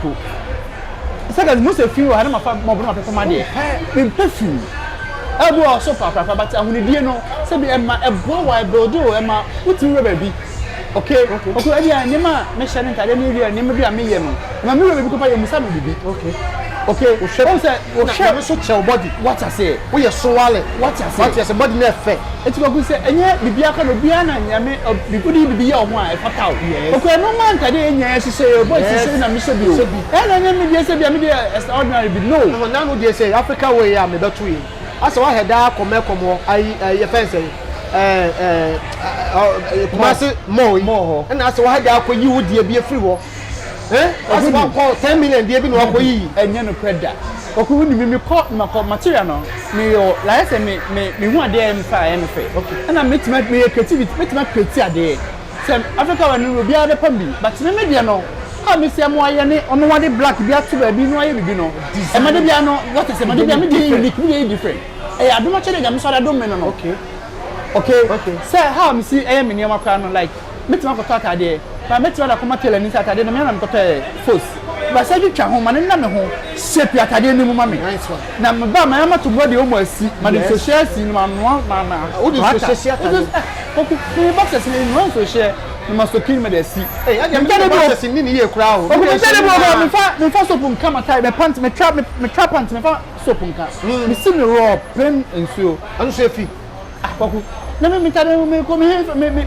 second mo say feel ha na ma fa mo bro ma pe ma de me perfume ebo so papa but huni die no say be ema ebo wa build o ema uti we baby okay abi ani ma me share ntade me wi ani me bi am ye no ma me we bi ko pa ye musa no bibi okay o share so chew body what I say we ye so wale what I say body na fe eti ko say enye bibia ka no bia na nyame bibudi bibia o ho a e fata o okay no man ntade enya hye boy hye na me hye bi o e na nya me bi say bia me dey extraordinary bi no na no dey say Africa way ya me beto yi asa wa heda komekomo ai ye fence Kumasi Mo. And that's why they are for you would be a free war. That's about 10 million, dear, no way. And you know, credit. Oku ni me call material no. Me yo, like say me hu ade am fa am fe. Okay. And I meet me creativity, meet my creativity ade. Say Africa wa no bia be pam bi, but me media no. How me say mo aye ne ono wade black bia to ba bi no aye bi no. E ma de bia no, what is e ma de bia me dey unique, me different. Eh adoma che de jam so da do me no. Okay. Okay. Say how me see me niam akra no like meet my ko talk ade. But meet my da ko material ni ade no me na me ko force. But say you twa ho ma na me ho shape atade ni mu ma me. Nice one. Na me ba ma ma to body o mo asi ma de so share si ma no ma o de so share atade. Oku ni boxes ni no so share ni ma so kin me de si. Eh ya de boxes ni ni ye kura o. Oku me tell me me fa soap nka ma tie me pant me trap pant me fa soap nka. Me si me raw pen ensuo. Anu so efi. Oku na me tell me ko me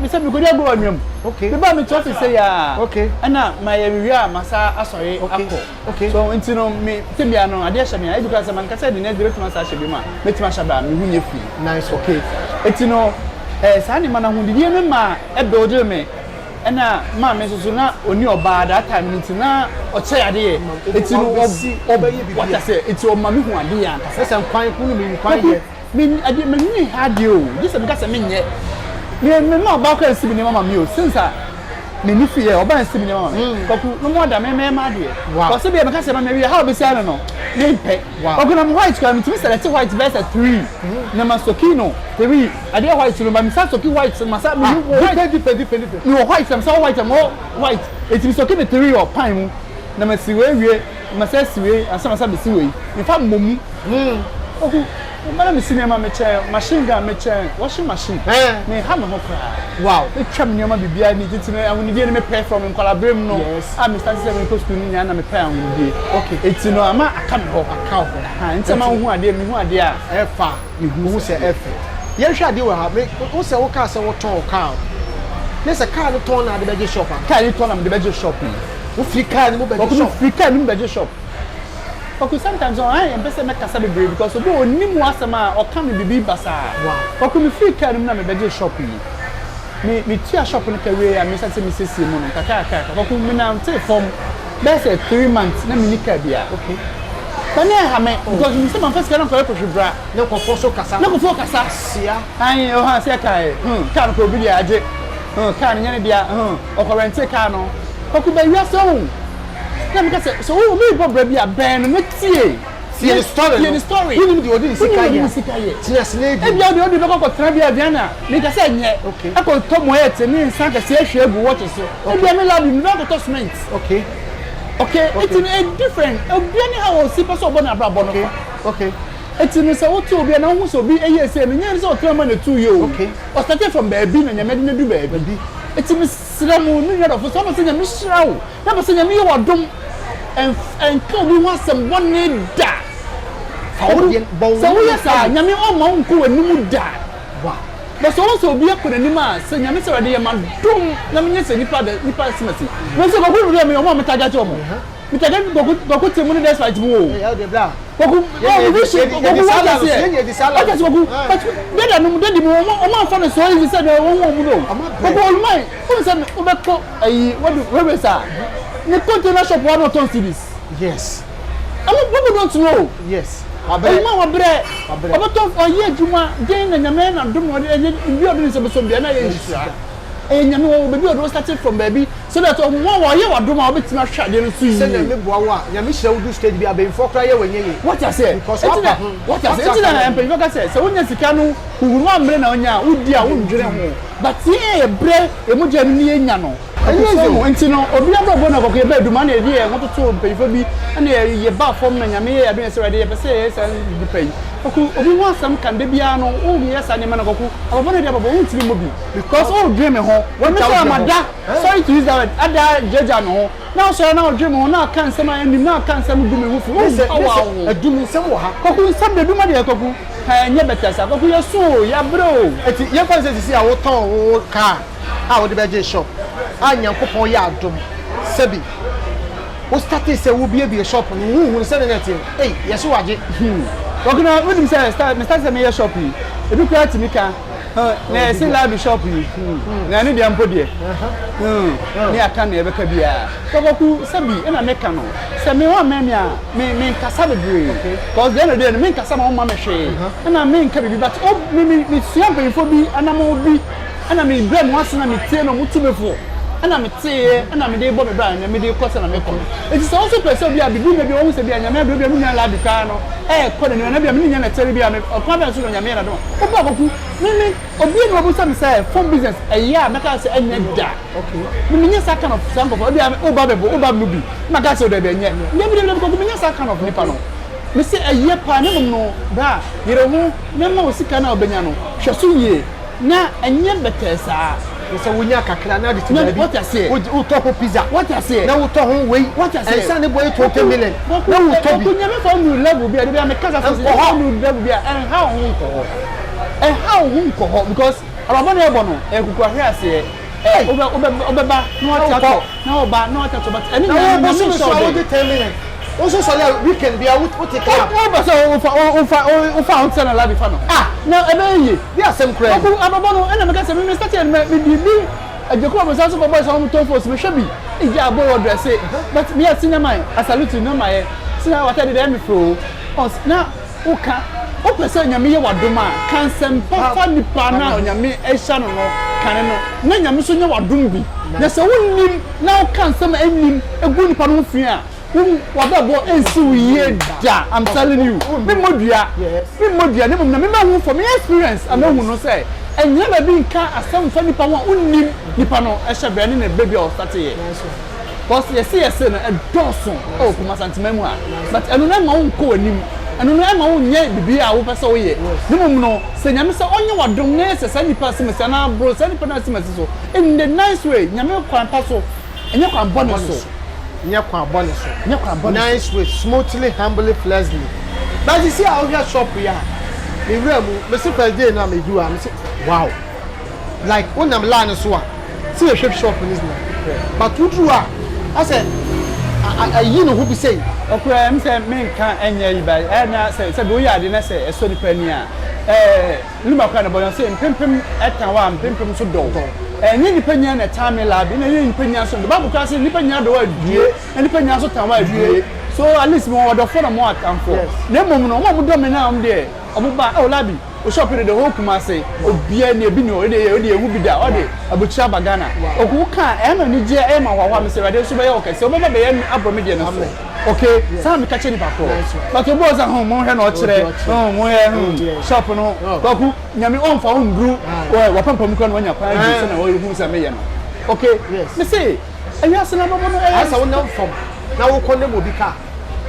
say me go dey go anwam. Okay. Me ba me trust say ya. Okay. Ana my area masa asori akọ. Okay. So enti no me tebia no ade hye me I because man ka say the next direct masa hye bi ma metima hye ba me hu nye fi. Nice. Okay. Enti no sa ni mana hu didie me ma e build me. Ana ma me so na oni oba that time enti na o che ade ye. Enti no obayi bi. What I say enti o ma me hu ade ya. Say kwan kunu me kwan ye. Me ade me ni hade o. Just because me nye me ma ba kwa sibi ni mama mi o since me ni fi e oba sibi ni mama koku no mo da me ma de ko se be me ka se ma me wi how be say no me pe koku na white kwa me select white verse 3 na masokino 3 ade white no ba mi sa soki white ma sa me white no white am so white am white it mi soki me 3 o pan mu na ma siwe wie ma sa siwe asa ma sa be siwe me fa momu koku Madam is cinema machine gun washing machine. Me have no cry. Wow. The tram near my baby I need to know I will need me pay from collaborate no. Yes. I'm starting to go to me and I'm paying with okay. It's no I'm a come account. And some who are there me who are there efa who say efa. Yen hwa de we ha me who say wo car say wo ton car. There's a car no ton na the budget shop. Car no ton na the budget shop. Wo free car no budget shop. Free car no budget shop. Because sometimes I am better make kasa be because obi oni mu asema o ka me bibi basa wow because me free card na me beje shopping me tia shop no ka we am say me sesi mu no kaka because me na take from best 3 months na me ni ka bia okay tani ha me because me say man first can ko push bra na ko so kasa sia ai o ha se kai kan ko bi dia age kan nya ne dia o ko rent car no ko ba wi so na me say so we me problem bia ben me tie the story who need the odi sikaye yes lady e bia odi be ko tra bia bia na me ka say nye e ko to mo et ni nsan ka se ehwe egu watch so e bia me love me go to cement okay it's a different bia ni how o si person obo na bra bo no okay it's no say what to bia na hu so bi eye say me nya say o tra ma na 2 year okay o started from baby na nya me na du baby it's me sramu no yado for some say nya me srawo na be say nya me ye wadom and ko bi wan some one da so we say nya me o ma nko wanimu da wa but so bi akọ nanima say nya me say wade ye ma dom na me nya say nipa simasi no say ko bi me o ma metaja che o mo metaja ko temu ni that's right mu o eh de bla ko we wish ko wa say ko but be da no de mo o ma fa no so easy say de won mu no ko all my ko say o be ko ayi we say the container shop one or two cities. Yes. I mean, people don't know. Yes. Abe ma wabre. Obato oye juma den na nyame na dum wode bi odun se beso bia na ye hira. Nyame wo bebi odun started from baby so that one wo ye wadom a obetima hwade no so yi. Se nyame boa wo a nyame hira wo do stage bi abenfo kra ye wenye ye. What I say? Because what I say? It's na empe you can say so wonya sika no huru amre na onya wodi a wondwere ho. But ye bre emugya no ye nya no. Enti no obi abro na kokye ba duma na edi e wototo mpefo bi na ye ba form na nyame ye adwen se wade ye pese ye san di pai oku obi wan sam kan de bia no o ye sa ne ma na koku ababo na dia babo won tiri mo bi because all dream ho when me say amada sorry to use that word ada jeja no ho na so na dream ho na kan sam an nim na kan sam dum hu fu o adum sam wo ha koku sam de duma de koku nye betasa koku ye so ya bro eti ye fa se si a wo ton wo car a wo de beje shop anyankopon ya adom sebi o started say wo bie shop no hu say na tie yes wo age okuna we dim say start me start say me shop yi ebi kwa timika na say la bishop yi na ne dia mpodie ne aka na ebeka bia kokoku sabi na meka no se me wa me me nkasa bebre cause the end of the day me nkasa ma ma me hwe na me nka bibi but me sua penfo bi ana ma obi ana me brem wasena me tie no mutumefo ana me tie ana me dey bo me bra na me dey kosa na me ko it is also person bi abibu me bi won se bi anyame bi me nya la bi ka no ko na bi me nya na tere bi a me kwa ba so nyame na do ko ba koku me obi no obu sam say phone business eya me ka say anya da okay me nya sa kind of sample obi o ba bebo o ba no bi na ka say do be nya me bi ko me nya sa kind of nipa no me say eya pa ne no da yere hu me ma osika na obenya no hwe so ye na anya betesa so we nya kakra na de tiba bi what I say u top pizza what I say na u to ho we what I say and boy 20 million na u to bi nya me for new level bi e me kasa for new level bi and how won ko because arabo na ebo no e kuku ahwe ase obeba no atako na oba no atako but any na so so 10 million also so like weekend be out what take up o so o fa na labi fa no na ebe yi be asem kra oku ababo no na me kasa me start me bi ajeko mo so boys on to force me hwebi ija abo dress but me ati na mai asalute no mai sina wata de me fro na uka o pese nyame ye wadoma kansem papa nipa na nyame ehia no no kane no na nyame so nye wadom bi na se wonnim na o kansem ennim egu nipa no fi a wababo ensu ye da I'm telling you me modua ne mo na me ma hu for me experience am hu no say enye ba bi nka asem fa nipa wa unnim nipa no ehye brane na baby o start ye because yes no e doso o kuma santimemu a but enu na ma won ko anim enu na ma won nye bibi a wo pese wo ye ne mum no se nyame se onye wadom na se sa nipa se me na bro se nipa na se me so in the nice way nyame kwan pa so enye kwan bonus so nice way smoothly humbly pleasantly but you see how we shop here me remu me see first day na me do am say wow like when I'm land so a see a shop in this now but true I said you know who be say okura am say me kan enya yi ba na say be o ya de na say eso ni pani a luma kwa na boyo say pempem etan wa pempem so do enye ni panya na time lab na enye ni panya so do babu kwa say ni panya do adue ni panya so tan wa adue so at least mo do for na mo atamfo na mom no mo do me na am de obuba o labi o shop de ho kuma say obia na ebi no o de ehu bi da o de abuchi abagana oku ka e ma ni je e ma wawa me say rade so be o kase o be be ye abro de no so okay sam ka che ni bako but obo za ho mo he no kire mo he shop no baku nyame on fa ndru wa pampam ko no nya pa ji se na wo hu se me ye no okay me say eya se na bobo no asa wo na fom na wo ko ne mo bi ka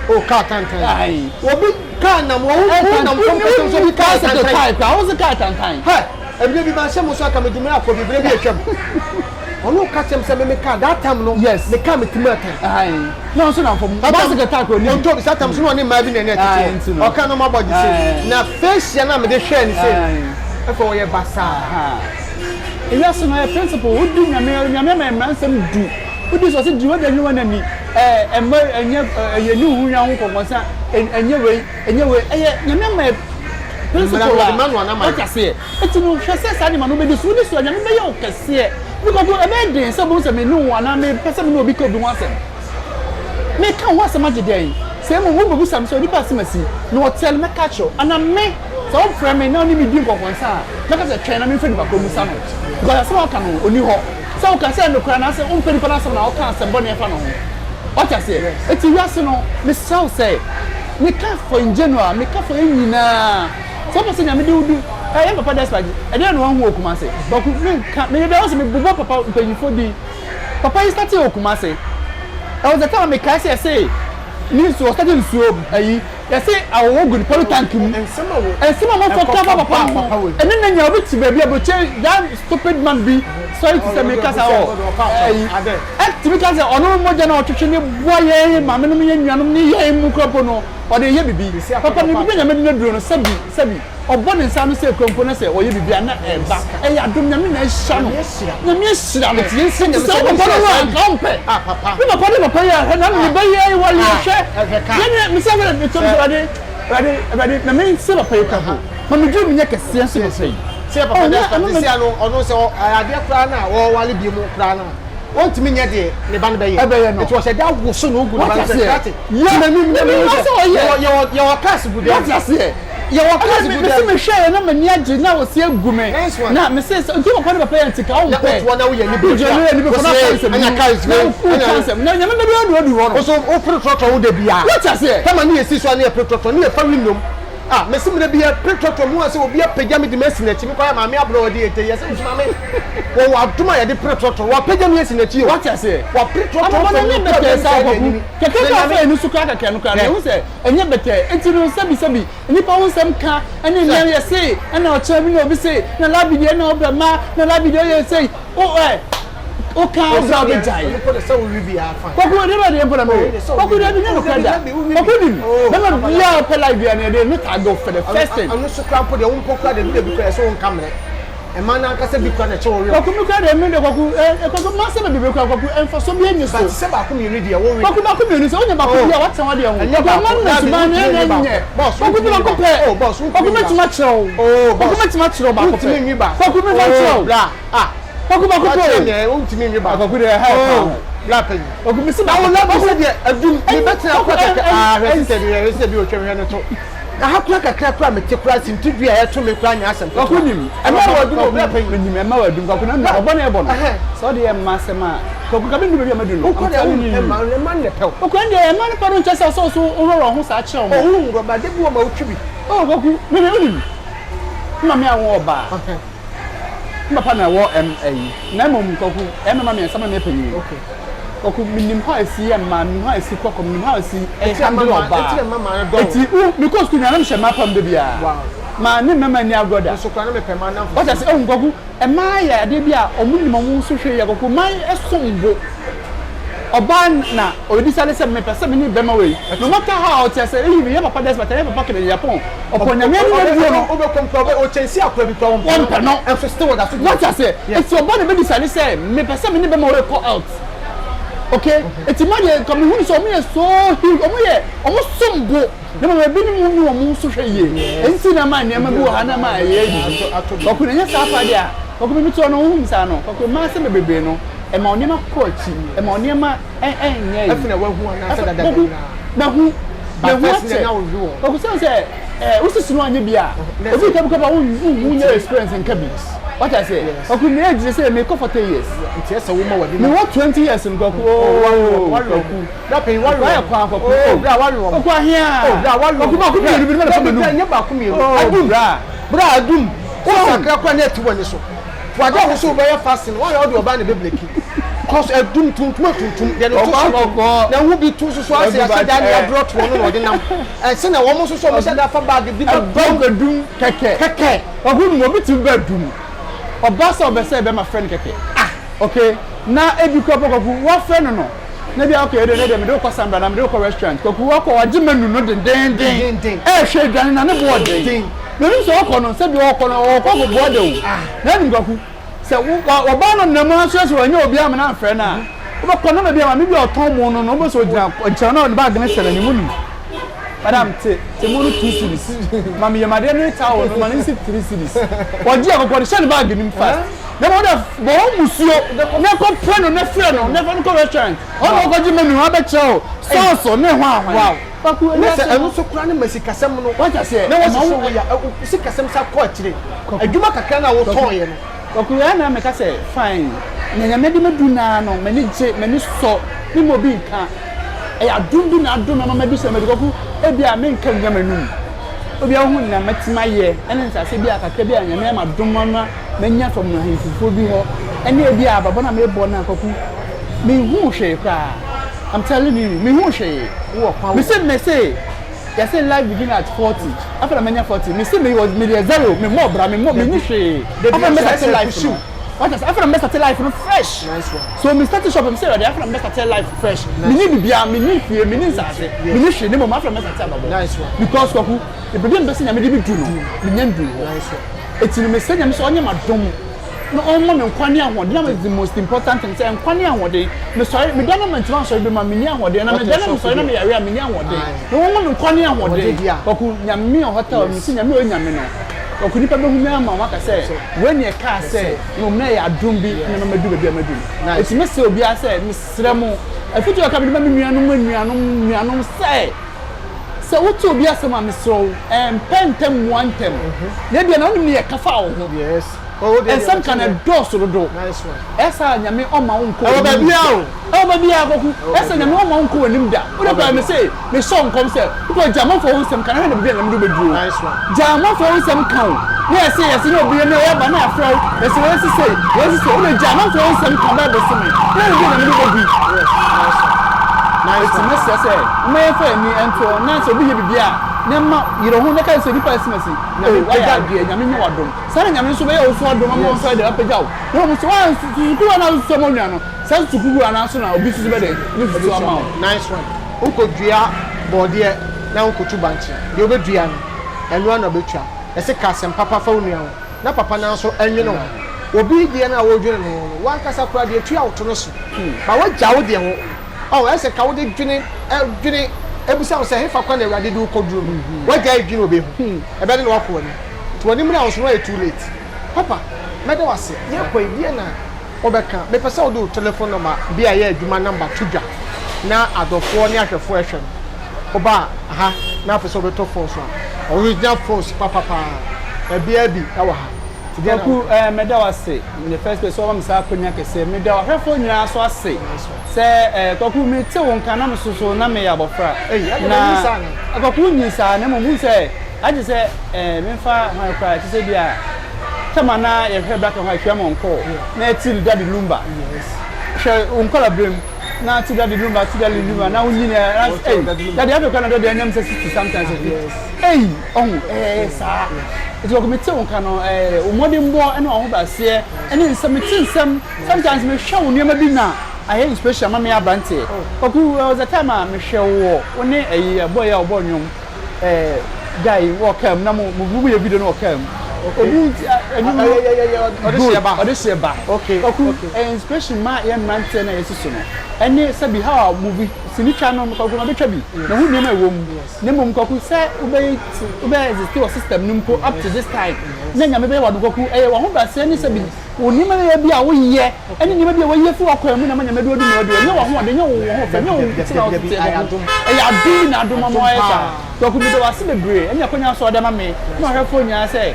o ka tantan ai obi ka na mo wo na mo ko so bi ka tantan ka wo se ka tantan ha ebi bi ma se mo so aka me dimi akọ bi bre bi etwam onu ka tem se me ka that time no yes me ka me timatan ai no so na fom ba se ka ta ko ni on to bi that time so no ni ma bi na na tete o ka no ma body say na face ya na me de hwe ni say e fo ye basa eya so na principle wo du nyame ma nsem du udi so se di wo da ni wana ni enye ni hu nya ho kokonsa enye we nyame ma principle o ka se etinu hwe se sa ni ma no be di so ni so nyame be ye o kase because e be den se bo se me nu wana me pese me no obi ko bi wan se me kan wa se ma jide se mo wo bu sam so ni pa se masi no tell me catch ana me so friend me na ni me di kokonsa na ka se twen na me fedi ba ko musa no because se ma ka no oni ho so ka se no kra na se on fedi pa na se na o kan se bo ne fa no ho what I say eti wi ase no me sao say me ka for in general me ka for nyina so person ya me de udu e papa despite e dey no hu okuma say but me dey also me bubo papa mpanyifo di papa is starting okuma say I was the time me ka say ni so starting so ayi ya say awo good polytank mu ensema mo for cover papa ene na nya obi ti ba bia bo that stupid man be sorry to say me ka say ayi active ka say ono mo je na otwetwe ni boye ma me no me nyanom ni ye mu kropo no o de ye bibi papa ni bibi nya me na duro no sabi obone nsa no say krompo na say o ye bibi na eba e ya dum nya me na ehia no nya me ehia no ti nse nya me say papa no kompe papa ni papa ya na me ba ye wa ye hwe nya me say me to ready na me say papa ka ho ma me drum nya kese so say say papa desperate say no ono say ade kra na wo wale bi mu kra na won timi nya de ne ba no be ye it was a da wo so no good man say that yeah na mi your cast good what you say you wa cast good me me share na mani age na wo se agume na me say so nti mo kwa papa yan tika wo pe wo na wo ye ni be anya cast na nya me be do wo so o pretrotro wo de bia what you say kama ni esi so na e pretrotro ni e fa winom ah mesi me bia pretrotro mu ase obi apagya me de mesi na chi me kwa maame abro odi ete yesi maame wo wa duma ye de pretrotro wa apagya me esi na chi what you say wa pretrotro fa ni bete sa ko keke ka fa ni suka keke no ka na wo say enye bete enti no sabi nipa wo sem ka ene nya ye say ena o cha bi no bi say na labi de na obema na labi de ye say o ka obra be jai ko de say we be afan ko de ba de mpona me ko de bi no kada ko di na ya pe live ya ne de no ta go for the first time anu so krampo de won pokra de bi ko so won kamere e man na kase bi kwa na che wo re ko ka de me de ko ma se be bi ko enfo so bi enyi so se ba ko mi re de wo re ko ba ko mi ni so onya ba ko ya wat san de ho ko man na suba ne boss ko ko pe boss ko me tuma chiro ko me tuma chiro ba ko pe ko me ba chiro bra Koku ba ko ne o ntimi nwi ba ko de help bla pe ko mi se ba wo na bo se de adum me betra ko ta resi bi o twere ne to na hakura kakra me te kura sintu dua ya to me kura nya asem ko nim e ma wa dum bla pe nim e ma wa dum ko na obo na e bo no so de e ma se ma ko ka bi ndu bi ma dum ko de e ma ne pe ko de e ma ne pa don chese so ro ho sa che o o ngo ba de bi o ma otwi bi ko ku me nim ma me awon oba papa na wo na mom koku mama me sama me panyi okay koku minim ha asi ma mi ha asi koku minim ha asi handle oba eti mama na do eti because ku nyanam she ma pam de bia ma ne mama ni agoda so kwa na me pema na what say koku ma ya de bia omunim mo so hwe ya koku man esombo oba na odi sale se me pese me ni bema we no matter how it say even your papa desperate your papa kele Japan okonya me no no obe komprobe o chensi akwa bi kwa one per no and so still what that what I say it's your body be sale say me pese me ni bema we call out okay it's imagine come hu so me so huge omo sombo na me bi ni mu omo so hwe ye enti na ma ne ma bi wo ha na ma ye okuna nya sa fa dia okuna mi to no hu msa no okuna ma se me bebe no e ma onema kochi e ma onema enye afina wa hu na se dada na hu ba fast na wo hu ko se se usisi no anye bia obi ka ba hu nya experience in cabins what I say oku me age say me for 40 years nti ese wo ma wadi me what 20 years nko ko da pe wa ya kwa ko bra wa ro ko ahia bra wa ro ko ba ku me bi na fa menu nya ba ku me adum bra adum ko sakra kwa na eti woni so wada wo so be ya fasting wo ya odi oba na bebleki cause adum tuntum de no to na wo bi tu so ase ase da na brought one no de nam se na wo mo so mo se da fa bag bi ba adum keke ogun mo bi ti ba adum oba so be say be my friend keke okay na ebi ko pokoku wo friend no na bia okay de me do ko samba na me do ko restaurant koku wo ko waje menu no den hwe dwan na ne bo den no so ko no se bi wo ko no wo ko bo de o na ni koku se wo ba no na mo so anya obi am na frɛ na wo ko no na bia ma me bi oton mo no bo so gyina nkyɛn na bag ne hyɛ na ni mu ni madam te mo no 2 series mama ye made no tawo no man si 3 series oji akoko de share bag nim fast na mo da bo musuo na ko frɛ no na frɛ no na fa no restaurant o no ko ji menu ha be kyɛw sauce ne ho ahwan wow paku na se enu so kura ne masikasem no what I say na wo so wo ya sikasem sa ko akire adwuma kakra na wo ton ye no okura na me ka say fine nyanya me di medu na no me ni je me ni so ni mo bi nka e adundu na adun na me bi se me koku e bia me nka nyama num obi a hu na matima ye ene nsa se bia kakra bia nyama ma dum na me nya from na hinfufo bi ho ene e bia baba na me bo na koku me hu hwe kra I'm telling you me hu hwe wo kwa me say you say life begin at 40 after many 40 me say me was me zero me more bra me more me ni hwe after me start life no what is after me start life no fresh nice one so me start shop me say after me start life fresh me ni bibia me ni fie me ni nsase me ni hwe ne mo after me start babo nice one because kwaku e be dem be say na me di bi du no me nya du nice one etini me say nyam so onye madom no on mo me nkwane ahode na the most important thing say nkwane ahode me sorry me government wan sorry be ma me ni ahode na me dana me sorry na me yare me ni ahode no on mo me nkwane ahode kwaku nyame hotel me si nyame o nyame no okunipa be hu me ama waka say when you ka say no me ya adom bi na me du be amadum eti me say obi a say me sere mo afitu aka bi me nuanom say so what to be asema me so pentem wantem na bia na oni me kafa wo ho yes and some kind of door so do nice one esa nyame o ma wonko o ba bia goku esa nyame o ma wonko wanim da wo da me say me so nkom say ko jama for wonsem kan na bia na me do bedu nice one jama for wonsem kan yes no bia na ya ba na afra yes we say wo jama for wonsem kan ba be simi na bia na me do bedu yes nice one nice one say me fa ni ento na so bi bia nema yiro ho na ka se nipa esimasi na wa ya de nyame nyi wadom sare nyame so be ya oso adom mo so de apejaw no mo so wan suku na so mo nua no san suku ana so na obi so be de ni futu ama nice one unko dua bode na unko tu banchi de obedua no enu na betwa ese kasem papa fa onua na papa na so enwe no obi die na wo dwene no wan kasa kura de tua woto no so ba wa jawo de ho oh ese ka wo de dwene ebusa wo se hefa kwa na awade du koduro wa ga adwene obi ho ebe de no wakọ ni to woni mu na wo so no too late papa mede wase ye kwa die na obeka me pesa wo do telephone number bi a ye adwuma number tudwa na adofo ni ahwefo ehwe oba aha na pesa wo beto phone so original phones papa ebia bi awa ha Koku meda wase in the first place so am sa akonya kese meda wa hwefo nyina so ase se koku me te won kana me soso na me ya bofra na koku nyisa na mo mu se aje se me fa han kra ti se bia tama na ye hwe back ha hwe mo nko na ti daddy lumba hwe onkola brem na ti daddy lumba na unyina daddy abe kana daddy anyam se 60 sometimes on sa it's what committee on can modern boy and all about say and in some sometimes me show near be na I hear special mammy abante oku was a time me show one a boy or born young guy walk na mo video no come this year back okay and special my young man ten years and sabi how movie sini channel ko na betwa bi na hu nema ewo mu na mom koku se ube exist system nimpo up to this time na nyame be wadu koku wa ho ba se ni sabi oni ma ya bi a wo ye eni ni ma bi a wo ye fu akwa mu na ma nyame do du na do nya wa ho de nya wo ho fa nya wo ya du na do ma mo ya koku bi do wase bebre eni akonya so de ma me na hwe fo nya se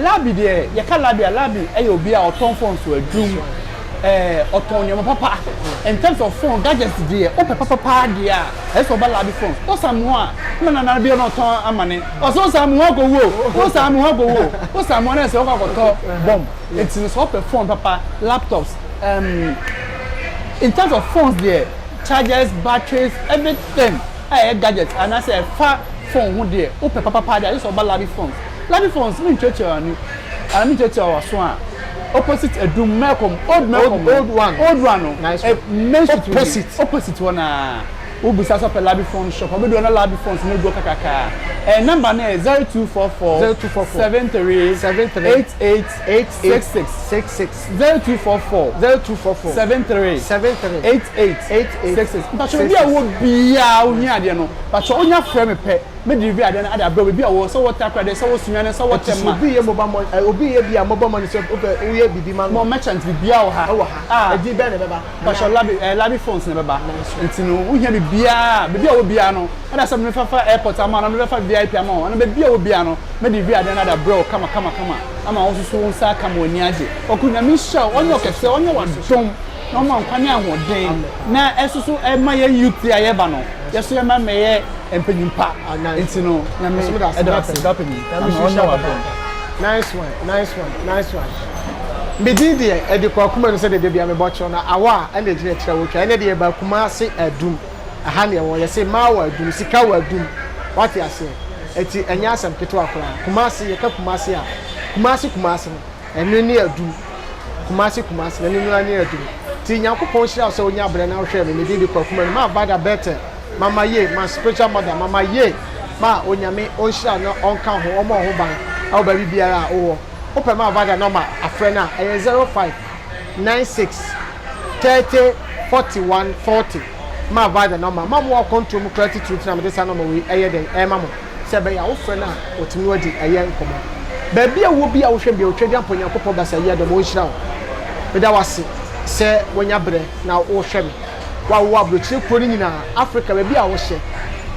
labi de ye ka labi obi a oton phone so adum autonomy papa in terms of phone gadgets there papa there eso ba labi phone o samu a na bi no ton amane o so samu ho go o samu na se o ko to bomb it's in so phone papa laptops in terms of phones there chargers batteries everything gadgets and I say fa phone ho there o papa there eso ba labi phones me church ani and me church our so opposite Edum Malcolm old one nice opposite one Ubusa so pe labi phone shop obi do na labi phones no go kakaka number na 0244 73 8866 0244 73 8866 but so bia wo bia wo hia de no but so onya frame pe me deliver ade na ade abro bia wo so water credit so wo sunyane so water ma obi ye mobile obi ye bia mobile money so wo ye bibi man mo merchant bia wo ha edi be na beba but so labi phones na beba ntino wo hia bia wo bia no ada sam me fa airport ama na me fa VIP ama na bia wo bia no me deliver ade na ade abro kama ama wo so wo sa kama oni age okunya mi sha onyo kese onyo wadom no man kwani ahoden na esusu e ma ye youth ya ye ba no yeso ye ma me ye empanyimpa ntino na me edapeni onyo wadom nice one medidi e de kwa kuma no se de bia me bocho na awa e de dire tira wo twa e de ba kuma ase adum aha ne wo ye se ma wa adum sika wa adum what you say eti enya asem keto akora kuma ase ye ka kuma ase a kuma ase no enu ni adum kuma ase na enu ni adum ti nyankopon hira so onya bre na hwe me medidi kwa kuma no ma bada better mama ye ma spiritual mother mama ye ma onyame on hira no onka ho omo ho ban awo ba bibiara owo open my bada number afre na 05 96 30 41 40 my bada number mama wa control mu credit to na me this number we eye den mama se be ya wo fre na otimi wadi eye nkomo Baby a wo bi a wo hwe bi o twedi amponya kopɔ basa yi adam wo nhyira wo me da wase sɛ wonya bre na wo hwe me wa wo abrochire kuro ni nyina Africa baby a wo hye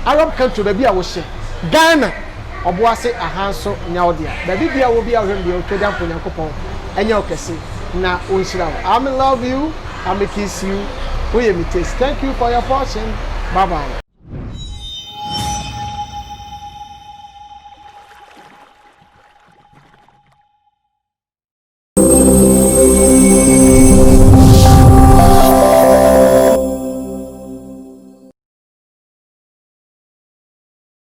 Arab country baby a wo hye Ghana oboase ahanso nya wo dia baby bia wo bi a hwe bi o twedi amponya kopɔ enya okese na wo nhyira wo I love you I kiss you we imitate thank you for your watching bye bye